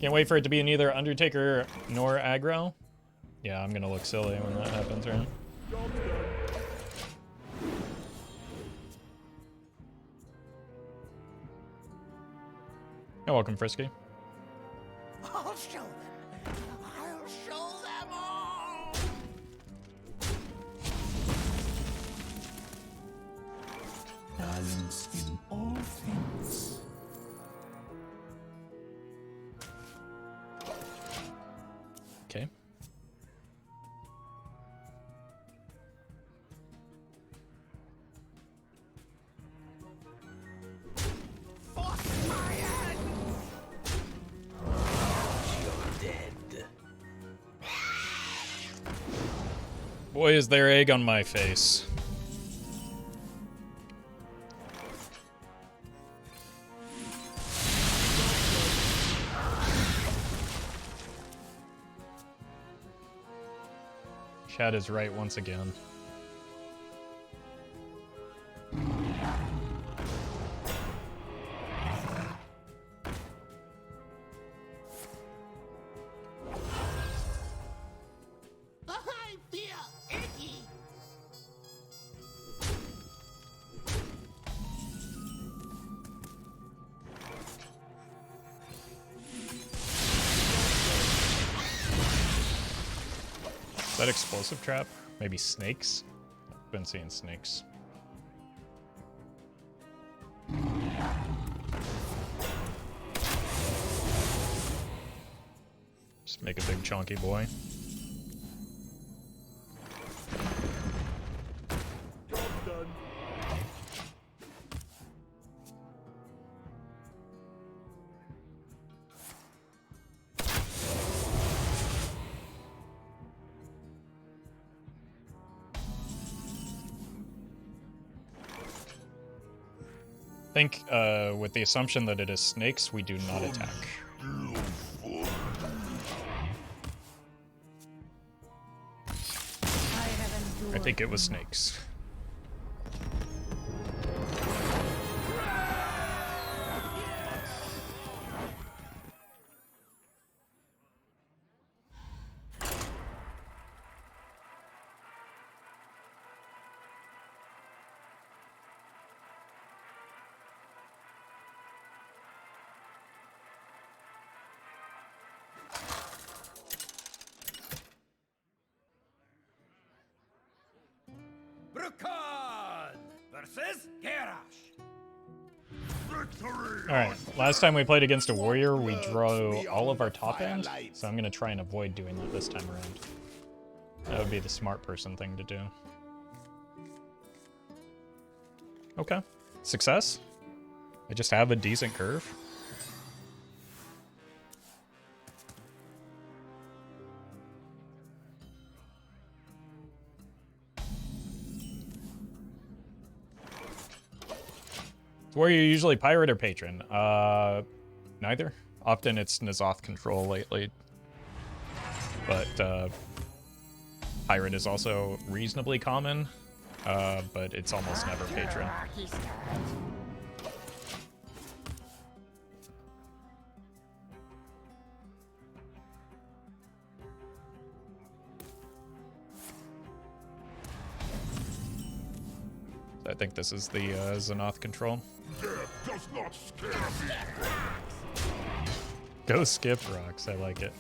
Can't wait for it to be neither Undertaker nor aggro. Yeah, I'm gonna look silly when that happens, right? You're welcome, Frisky. I'll show them. I'll show them all. Balance in all things. Okay. Boy, is there egg on my face. Chad is right once again. I feel icky. Is that explosive trap? Maybe snakes? I've been seeing snakes. Just make a big chunky boy. Job's done. I think with the assumption that it is snakes, we do not attack. I think it was snakes. Brukan versus Garrosh. Victory! Alright, last time we played against a warrior, we drew all of our top end, so I'm going to try and avoid doing that this time around. That would be the smart person thing to do. Okay. Success? I just have a decent curve. Warrior usually pirate or patron? Neither. Often it's N'Zoth control lately. But pirate is also reasonably common, but it's almost never patron. I think this is the Xanath control. Death does not scare me. Go skip rocks, I like it.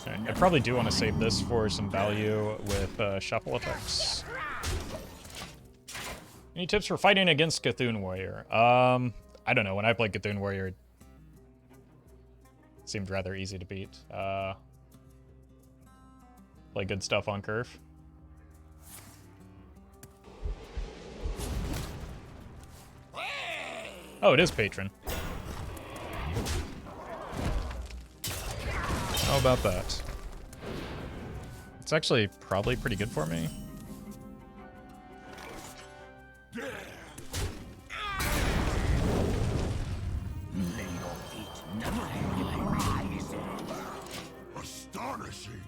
Okay, I probably do want to save this for some value with shuffle effects. Any tips for fighting against Cthulhu Warrior? I don't know. When I played Cthulhu Warrior, it seemed rather easy to beat. Play good stuff on curve. Oh, it is patron. How about that? It's actually probably pretty good for me. Astonishing.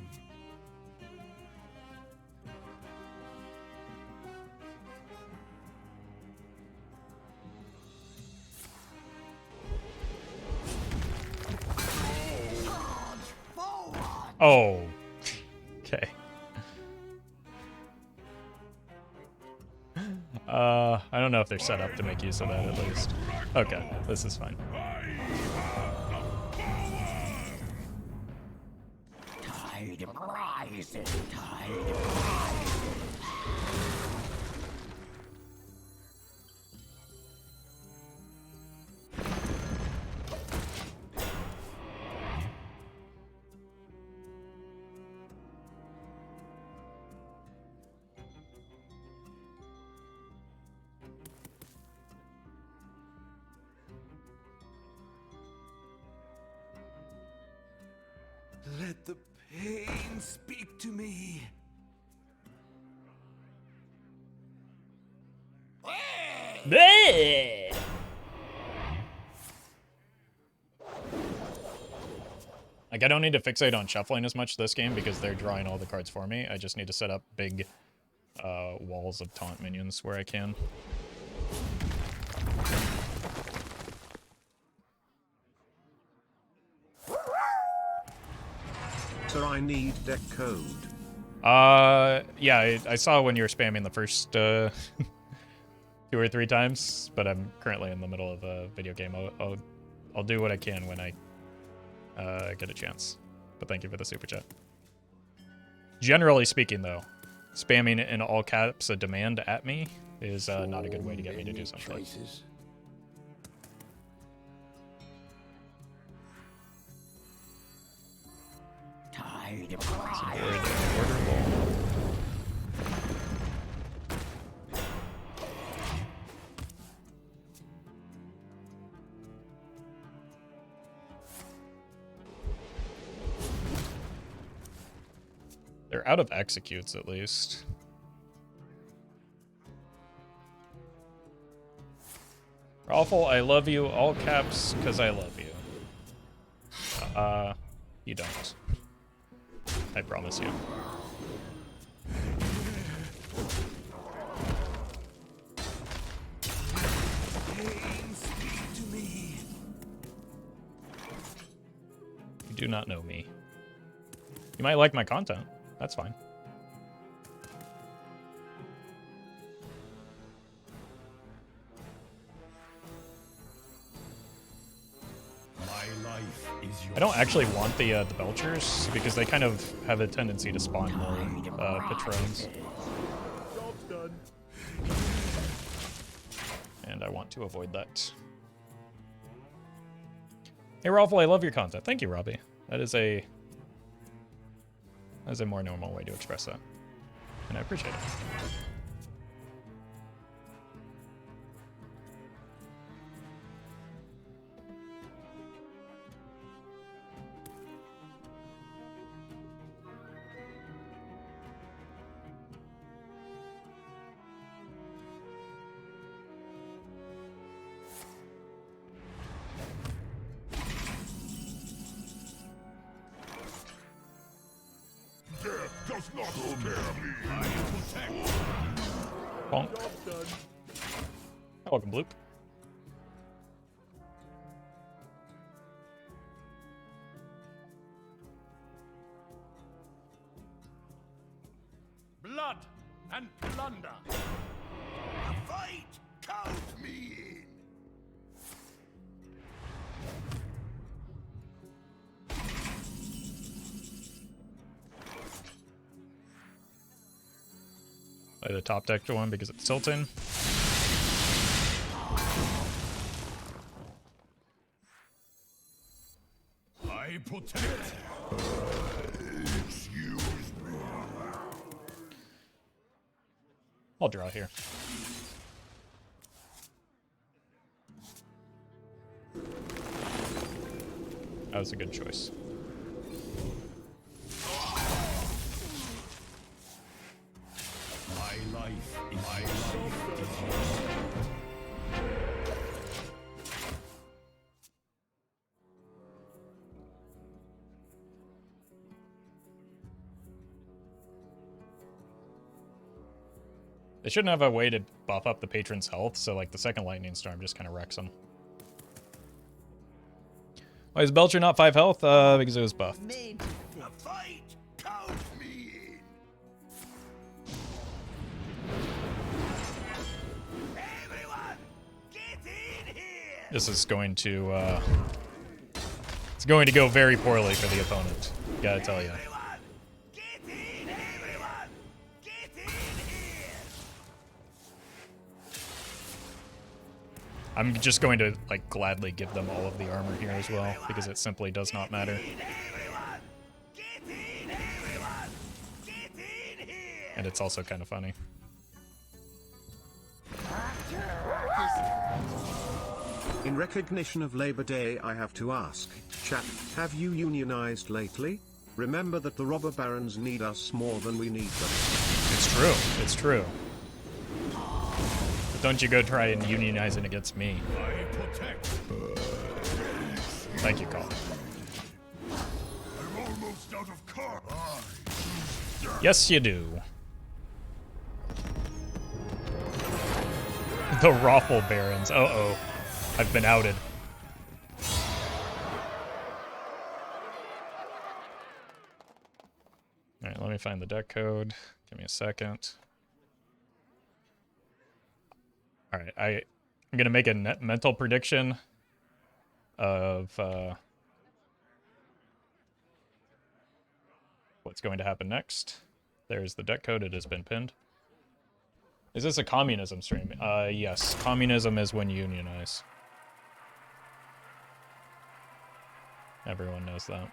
Oh. Okay. I don't know if they're set up to make use of that at least. Okay, this is fine. Tide rising, tide rising. Let the pain speak to me. Bleh! Like, I don't need to fixate on shuffling as much this game because they're drawing all the cards for me. I just need to set up big walls of taunt minions where I can. So I need deck code. Yeah, I saw when you were spamming the first 2 or 3 times, but I'm currently in the middle of a video game. I'll do what I can when I get a chance. But thank you for the super chat. Generally speaking, though, spamming in all caps a demand at me is not a good way to get me to do something. Choices. Tide Avoid rising. order ball. They're out of executes, at least. Roffle, I love you, all caps, because I love you. You don't. I promise you. You do not know me. You might like my content. That's fine. I don't actually want the Belchers because they kind of have a tendency to spawn more patrons. And I want to avoid that. Hey Roffle, I love your content. Thank you, Robbie. That is a more normal way to express that. And I appreciate it. Does not scare me. I protect. Bonk. Welcome, Bloop. Blood and plunder. A fight. Count me in. Play the top deck one because it's tilting. I protect. Excuse me. I'll draw here. That was a good choice. My life is yours. They shouldn't have a way to buff up the patron's health, so like the second lightning storm just kind of wrecks them. Why is Belcher not 5 health? Because it was buffed. A fight. Count me in. Everyone, get in here. This is going to it's going to go very poorly for the opponent. Gotta tell you. Everyone, get in. Everyone, get in here. I'm just going to like gladly give them all of the armor here as well because it simply does not matter. Everyone, get in. Everyone, get in here. And it's also kind of funny. In recognition of Labor Day, I have to ask, chat, have you unionized lately? Remember that the robber barons need us more than we need them. It's true. It's true. But don't you go try and unionize it against me. I protect. Thank you, Colin. I'm almost out of cards. Yes, you do. The Roffle Barons. Uh-oh. I've been outed. Alright, let me find the deck code. Give me a second. Alright, I'm gonna make a mental prediction of what's going to happen next. There's the deck code. It has been pinned. Is this a communism stream? Yes. Communism is when you unionize. Everyone knows that.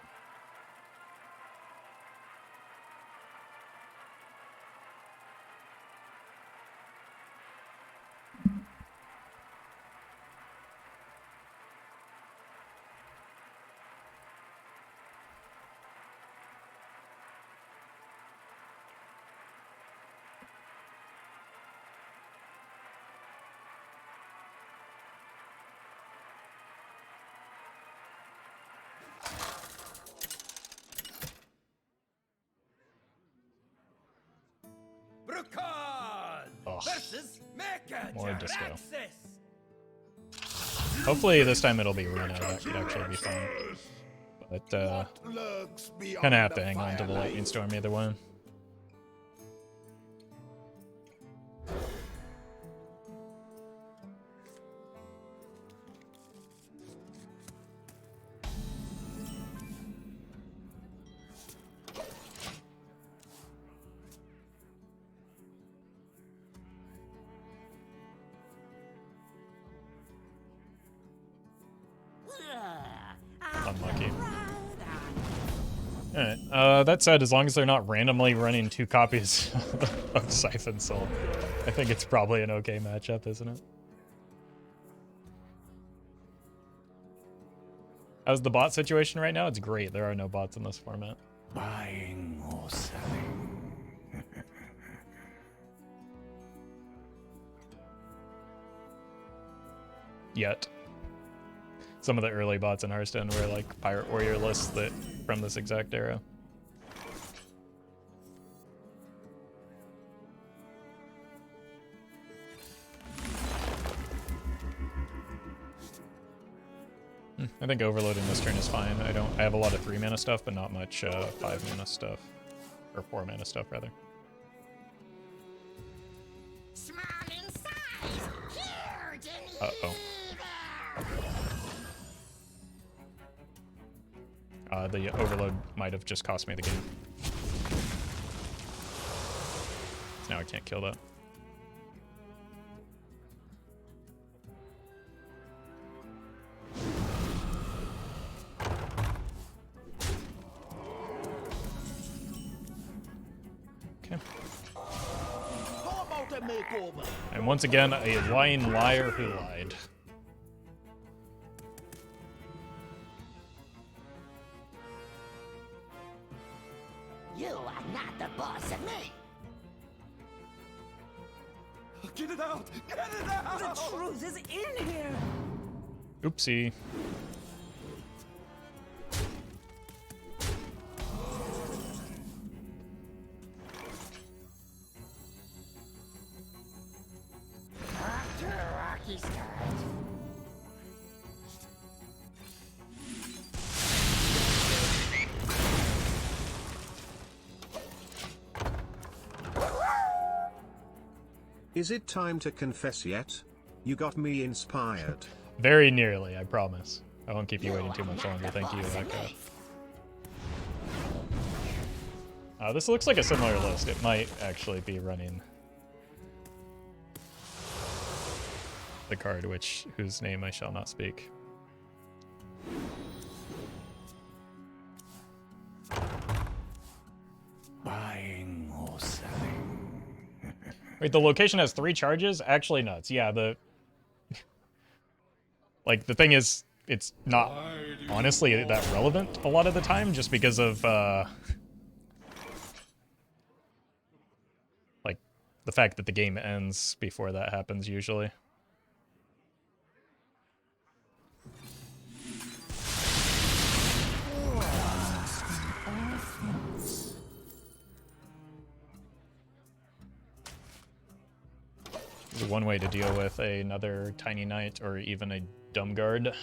card Ugh. versus Mecha More disco. Jaraxxus. Hopefully this time it'll be Rena. That could actually be fun. But kind of have to hang on to the Lightning Storm either way. Unlucky. Alright, that said, as long as they're not randomly running 2 copies of Siphon Soul, I think it's probably an okay matchup, isn't it? How's the bot situation right now? It's great. There are no bots in this format. Buying or selling. Yet. Some of the early bots in Hearthstone were like Pirate Warrior lists that from this exact era. I think overloading this turn is fine. I have a lot of 3 mana stuff, but not much 5 mana stuff. Or 4 mana stuff rather. Small in size, huge in Uh-oh. The overload might have just cost me the game. Now I can't kill that. Okay. How about a makeover? And once again, a lying liar who lied. You are not the boss of me. Get it out! Get it out! The truth is in here. Oopsie. After a rocky start. Is it time to confess yet? You got me inspired. Very nearly, I promise. I won't keep you waiting too much longer. Thank you, Eka. This looks like a similar list. It might actually be running the card whose name I shall not speak. Buying or selling. Wait, the location has 3 charges? Actually nuts. Yeah, like, the thing is, it's not honestly that relevant a lot of the time, just because of, like, the fact that the game ends before that happens, usually. There's one way to deal with another Tiny Knight or even a Dumb Guard.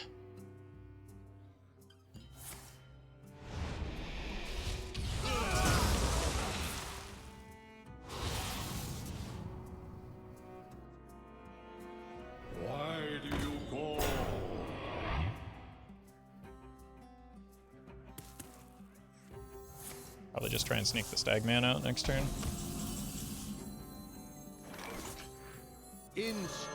Why do you go? Probably just try and sneak the Stagman out next turn.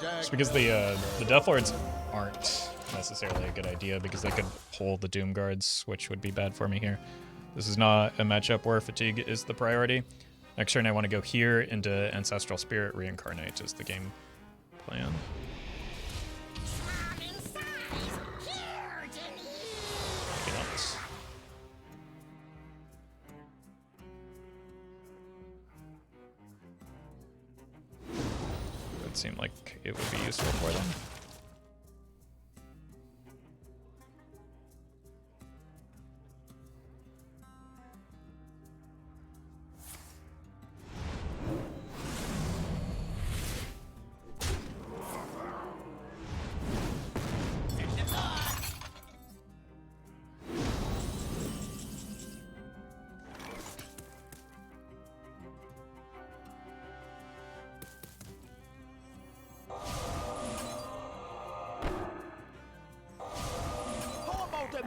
Just because the Deathlords aren't necessarily a good idea because they could pull the Doom Guards, which would be bad for me here. This is not a matchup where fatigue is the priority. Next turn I want to go here into Ancestral Spirit, Reincarnate is the game plan. Small in size, huge in Maybe not. Would seem like it would be useful for them.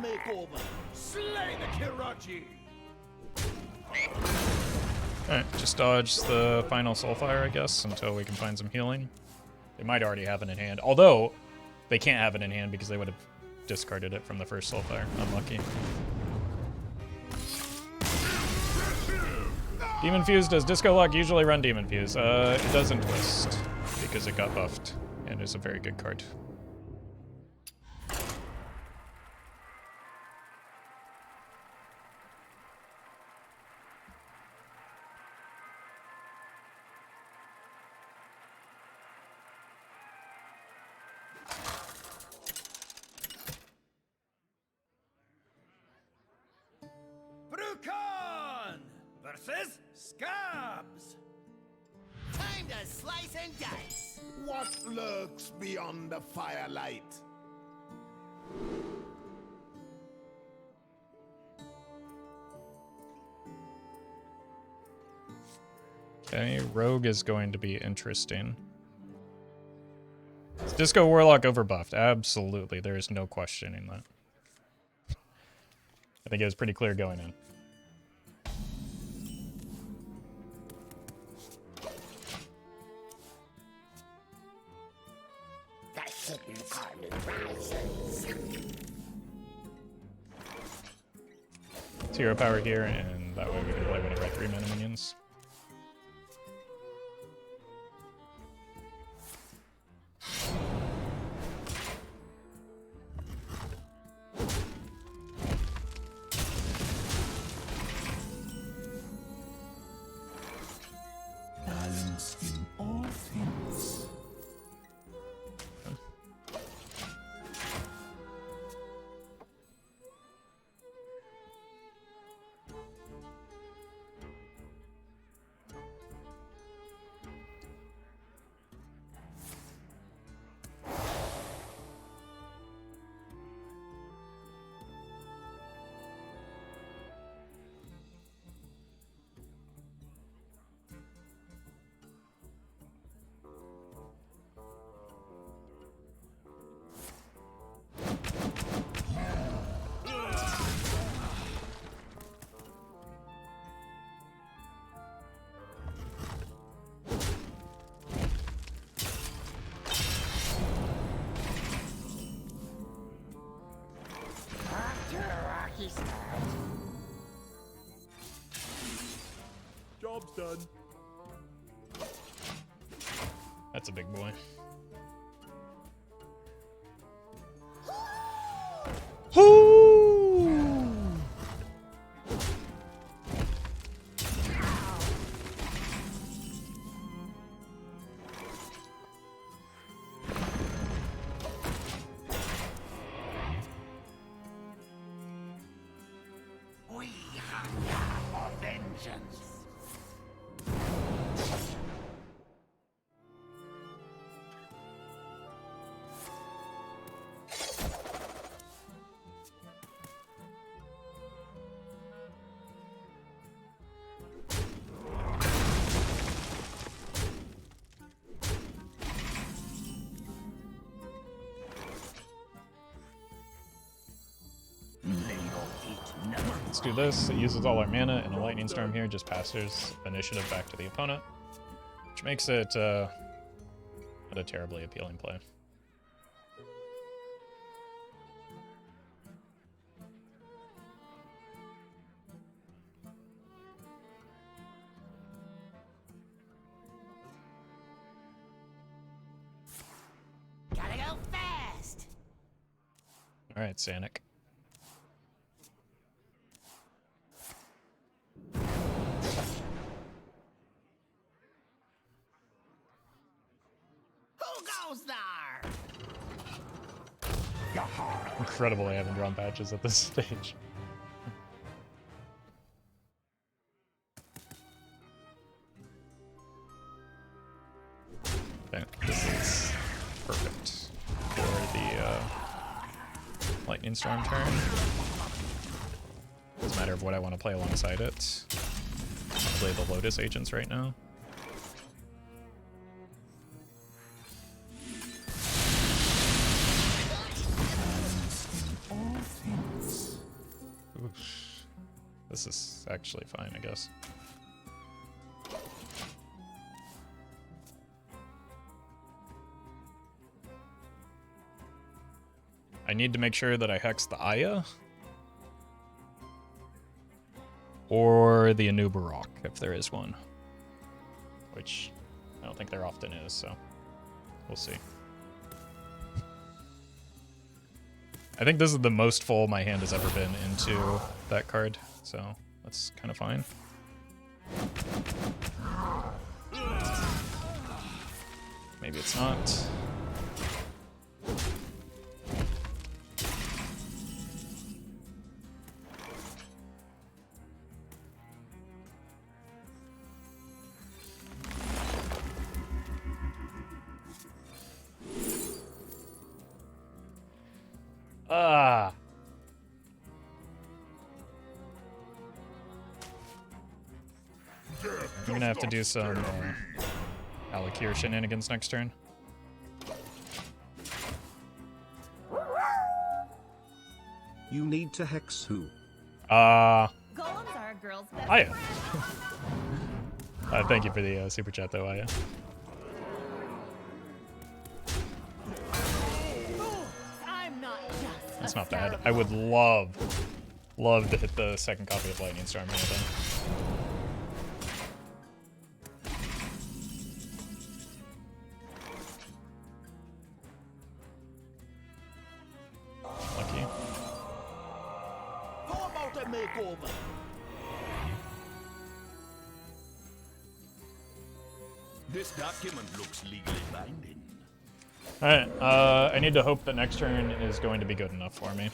makeover. Slay the Kirachi. Alright, just dodge the final Soulfire, I guess, until we can find some healing. They might already have it in hand. Although, they can't have it in hand because they would have discarded it from the first Soulfire. Unlucky. Demon Fuse, does Disco Lock usually run Demon Fuse? It doesn't Twist, because it got buffed, and is a very good card. Brucon versus Scabs. Time to slice and dice. What lurks beyond the firelight? Okay, Rogue is going to be interesting. Is Disco Warlock overbuffed? Absolutely, there is no questioning that. I think it was pretty clear going in. The hidden army rises. Hero power here, and that way we can play one of our 3 mana minions. Balance in all things. Job's done. That's a big boy. We hunger for vengeance. Let's do this. It uses all our mana, and a Lightning Storm here just passes initiative back to the opponent, which makes it not a terribly appealing play. Gotta go fast. All right, Sanic. Who goes there? Incredible I haven't drawn patches at this stage. Okay, this is perfect for the Lightning Storm turn. It's a matter of what I want to play alongside it. I'll play the Lotus Agents right now. All things. This is actually fine, I guess. I need to make sure that I hex the Aya. Or the Anubarok, if there is one. Which I don't think there often is, so we'll see. I think this is the most full my hand has ever been into that card, so that's kind of fine. Maybe it's not. I'm gonna have to do some Alakir shenanigans next turn. You need to hex who? Golems are a girl's best Aya. friend. Thank you for the super chat, though, Aya. I'm not just That's a not bad. Sarah. I would love to hit the second copy of Lightning Storm here, then. Lucky. How about a makeover? This document looks legally binding. Alright, I need to hope that next turn is going to be good enough for me.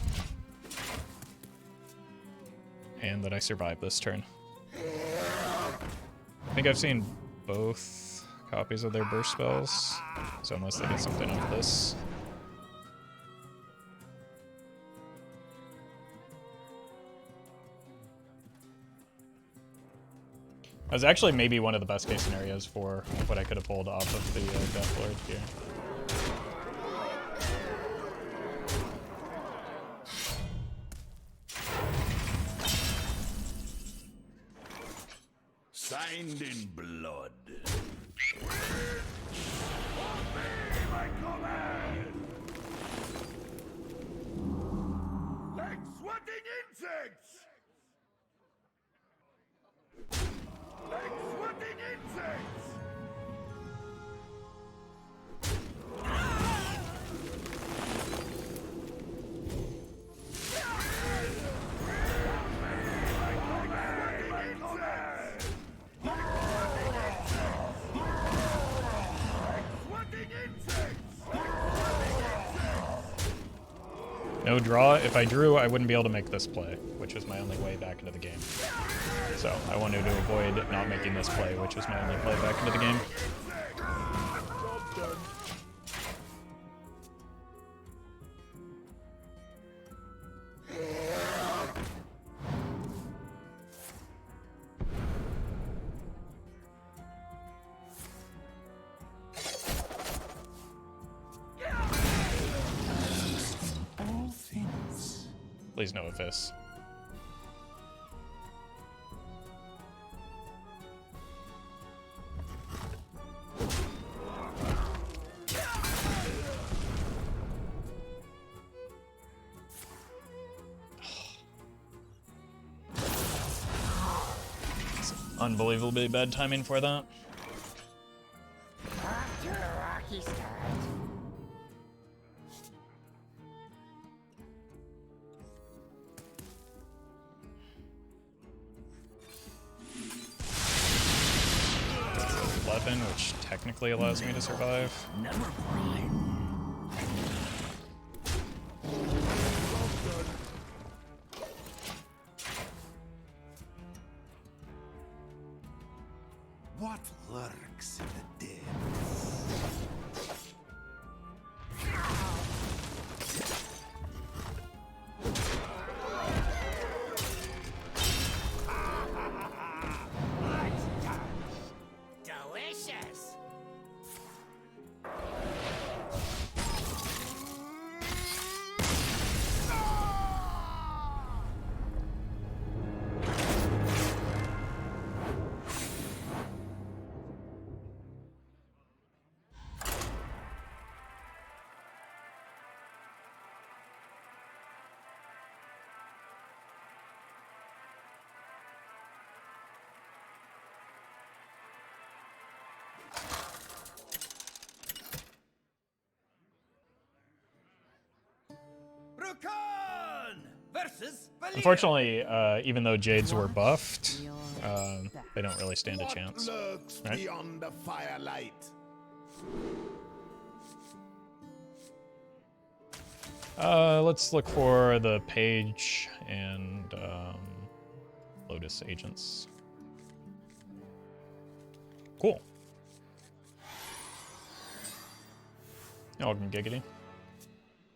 And that I survive this turn. I think I've seen both copies of their burst spells, so unless they get something out of this. That was actually maybe one of the best case scenarios for what I could have pulled off of the Deathlord here. Signed in blood. Like sweating insects! Like sweating insects! No draw. If I drew, I wouldn't be able to make this play, which is my only way back into the game. So I wanted to avoid not making this play, which is my only play back into the game. Please no Abyss. It's unbelievably bad timing for that. Off to a rocky start. Which technically allows me to survive. Never mind. What lurks in the depths? Delicious. Khan versus Valyria. Unfortunately, even though Jades were buffed, they don't really stand a chance. What lurks Right? beyond the firelight? Let's look for the Page and Lotus Agents. Cool. Welcome, Giggity.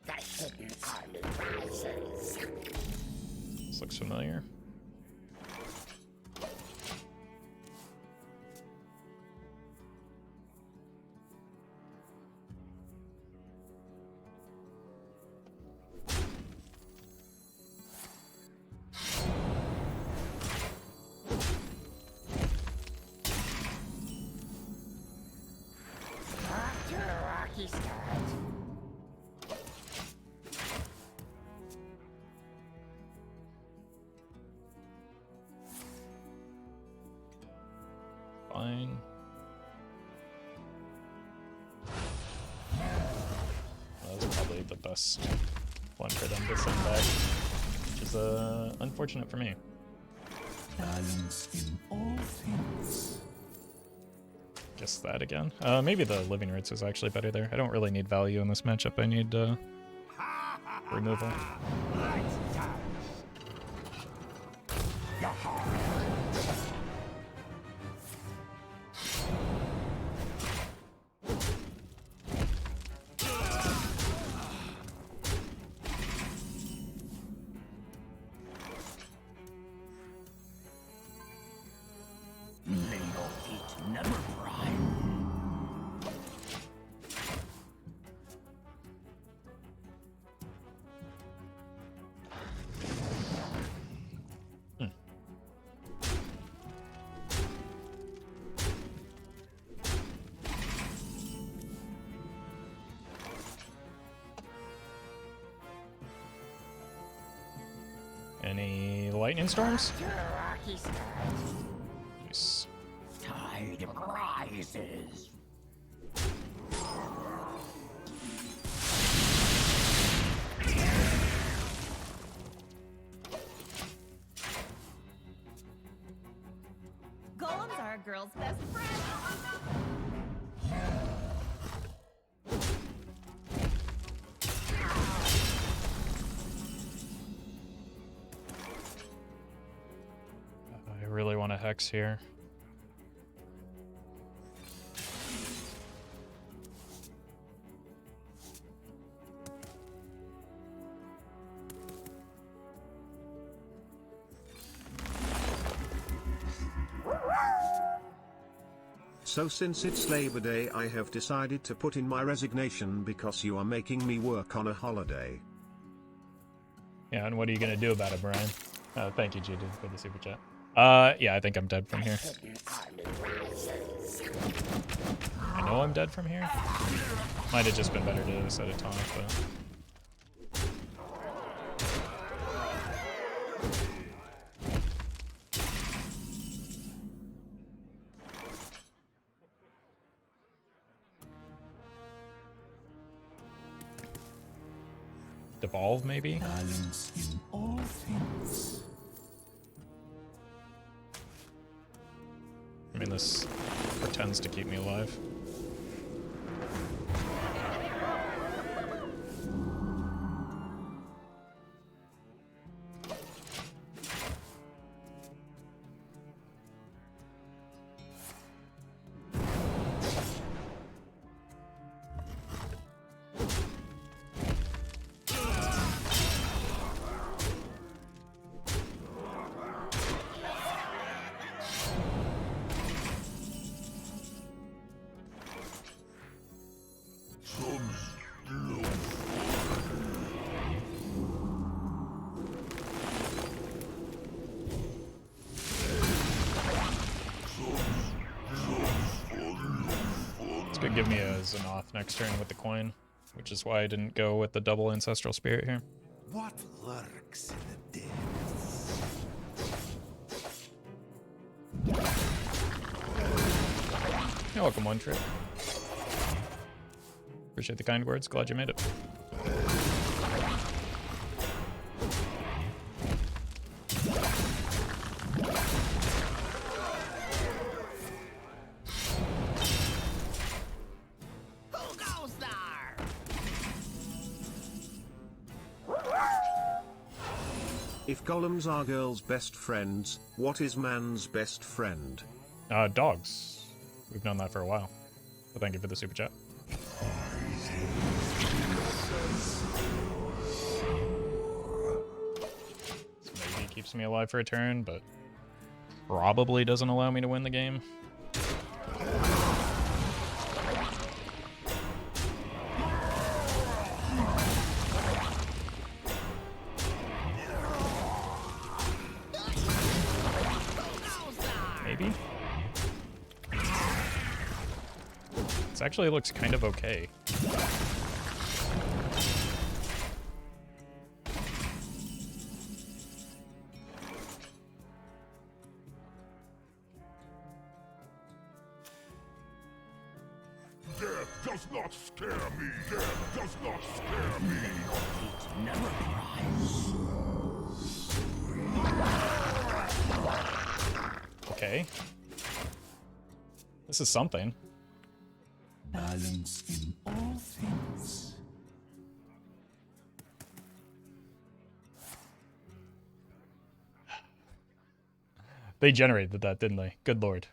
The hidden army rises. This looks familiar. Off to a rocky start. Fine. Well, that's probably the best one for them to send back, which is unfortunate for me. Balance in all things. Guess that again. Maybe the Living Roots is actually better there. I don't really need value in this matchup. I need removal. May your feet never ride. Any lightning storms? To a rocky start. Nice. Tide rises. Golems are a girl's best friend. I really want a Hex here. So since it's Labor Day, I have decided to put in my resignation because you are making me work on a holiday. Yeah, and what are you gonna do about it, Brian? Thank you, GD, for the super chat. Yeah, I think I'm dead from here. I know I'm dead from here. Might have just been better to set a taunt, but... Devolve, maybe? Balance in all things. I mean, this pretends to keep me alive. Could give me a Xanath next turn with the coin, which is why I didn't go with the double Ancestral Spirit here. What lurks in the depths? You're welcome, One Trip. Appreciate the kind words. Glad you made it. Golems are girls' best friends. What is man's best friend? Dogs. We've known that for a while. So thank you for the super chat. So maybe it keeps me alive for a turn, but probably doesn't allow me to win the game. Maybe? This actually looks kind of okay. Death does not scare me. Death does not scare me. It never cries. Okay. This is something. Balance in all things. They generated that, didn't they? Good lord.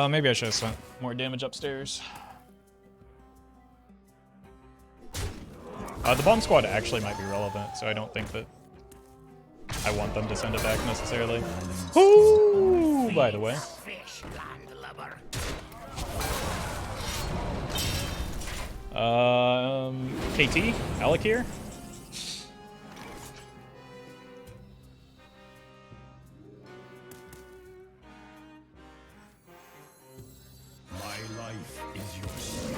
Maybe I should have sent more damage upstairs. The bomb squad actually might be relevant, so I don't think that I want them to send it back necessarily. Ooh, by the way. Fish landlubber. KT? Alakir? My life is yours.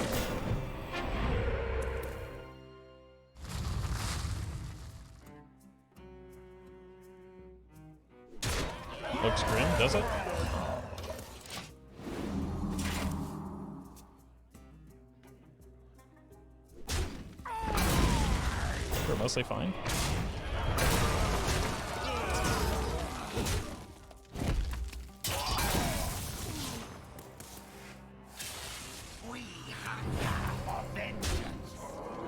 Looks grim, does it? We're mostly fine.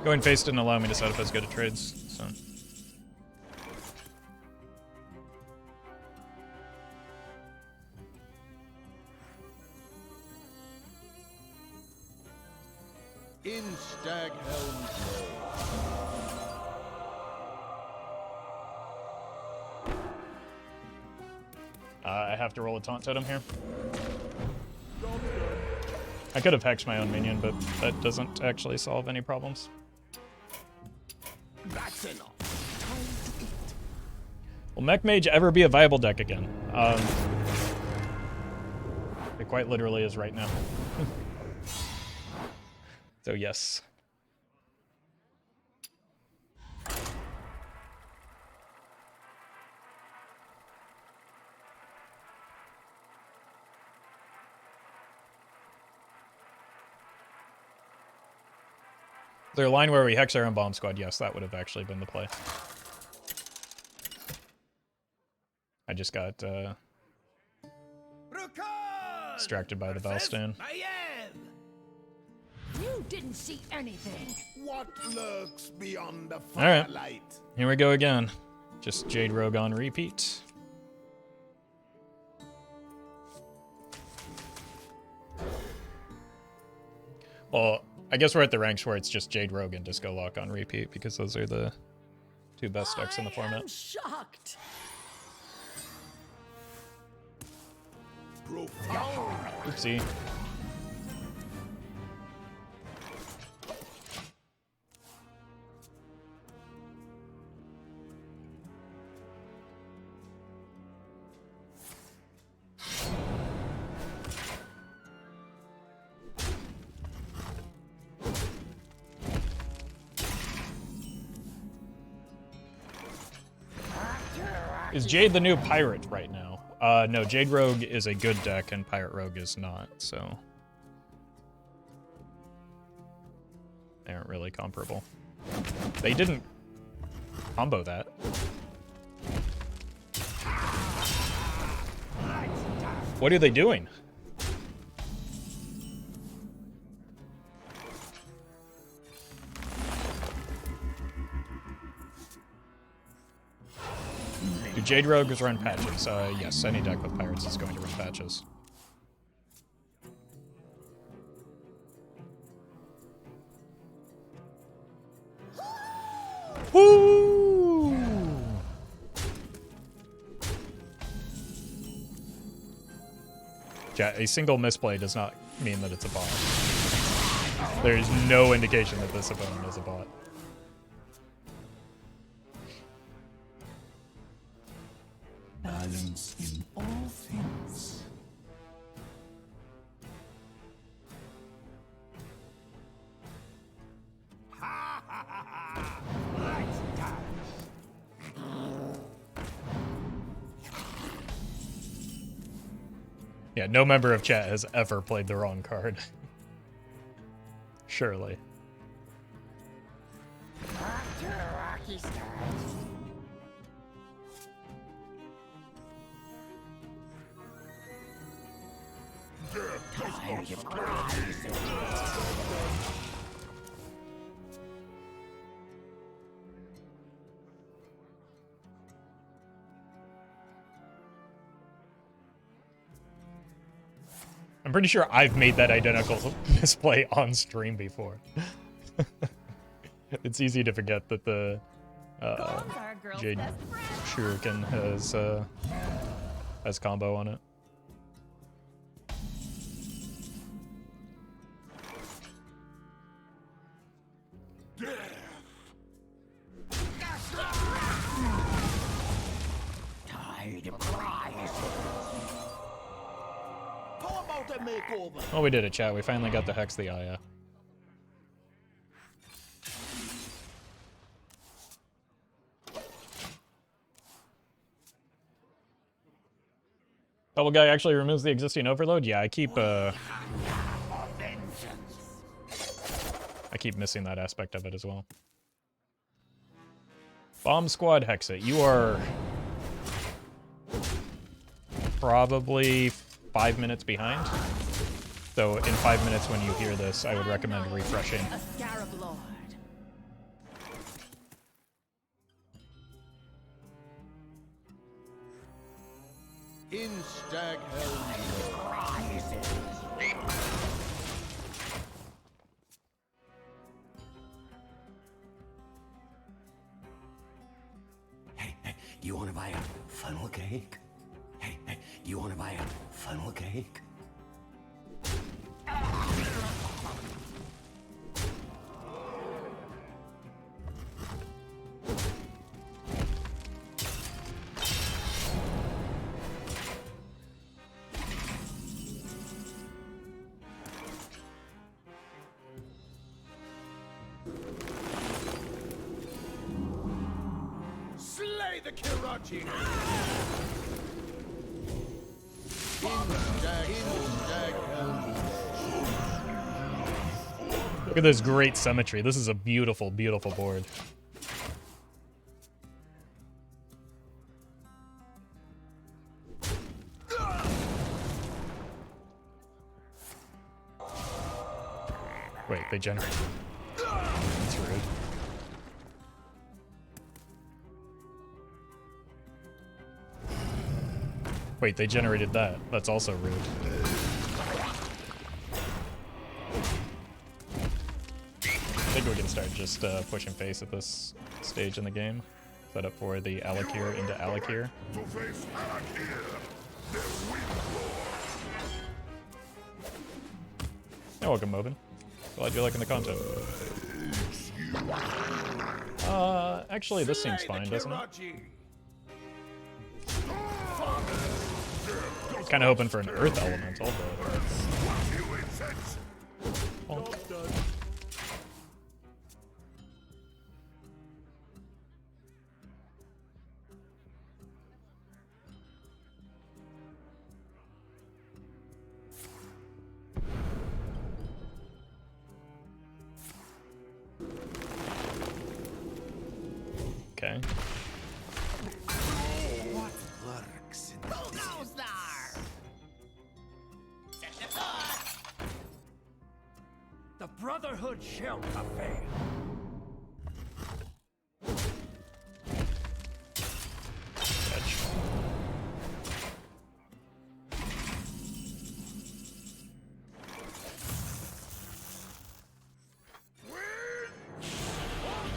Going face didn't allow me to set up as good at trades, so. In Staghelm's name. I have to roll a taunt totem here. I could have hexed my own minion, but that doesn't actually solve any problems. That's enough. Will Mech Mage ever be a viable deck again? It quite literally is right now. So yes. Is there a line where we hex our own bomb squad? Yes, that would have actually been the play. I just got distracted by the Valstann. You didn't see anything. What lurks beyond the All right. firelight? Here we go again. Just Jade Rogue on repeat. Well, I guess we're at the ranks where it's just Jade Rogue and Disco Lock on repeat because those are the two best decks in the format. I'm shocked. Profound. Oopsie. Is Jade the new pirate right now? No, Jade Rogue is a good deck and Pirate Rogue is not, so they aren't really comparable. They didn't combo that. What are they doing? Do Jade Rogues run patches? Yes, any deck with pirates is going to run patches. Woo! Yeah, a single misplay does not mean that it's a bot. There is no indication that this opponent is a bot. Balance in all things. Ha ha ha ha! Let's dance. Yeah, no member of chat has ever played the wrong card. Surely. Off to a rocky start. I'm pretty sure I've made that identical misplay on stream before. It's easy to forget that the Jade Shuriken has combo on it. Tired of crying. How about a makeover? Oh, we did it, chat. We finally got the Hex the Aya. Double guy actually removes the existing overload? Yeah, I keep missing that aspect of it as well. Bomb Squad Hexa, you are probably 5 minutes behind. So in 5 minutes when you hear this, I would recommend refreshing. A Scarab Lord. In Staghelm. Hey, do you want to buy a funnel cake? Hey, do you want to buy a funnel cake? Slay the Kirachi! Look at this great symmetry. This is a beautiful, beautiful board. Wait, they generated. That's rude. Wait, they generated that. That's also rude. I think we can start just pushing face at this stage in the game. Set up for the Alakir into Alakir. To face Alakir, the Windlord. Yeah, welcome, Mobin. Glad you're liking the content. Actually, this seems fine, doesn't it? Kind of hoping for an Earth Elemental, but... Oh. Okay. What lurks in the distance? The Brotherhood shall prevail. Fetch.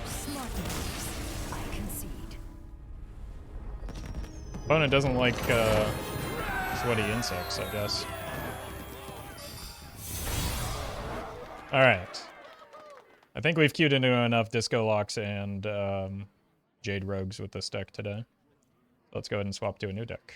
Smart moves. I concede. Opponent doesn't like sweaty insects, I guess. Alright. I think we've queued into enough Disco Locks and Jade Rogues with this deck today. Let's go ahead and swap to a new deck.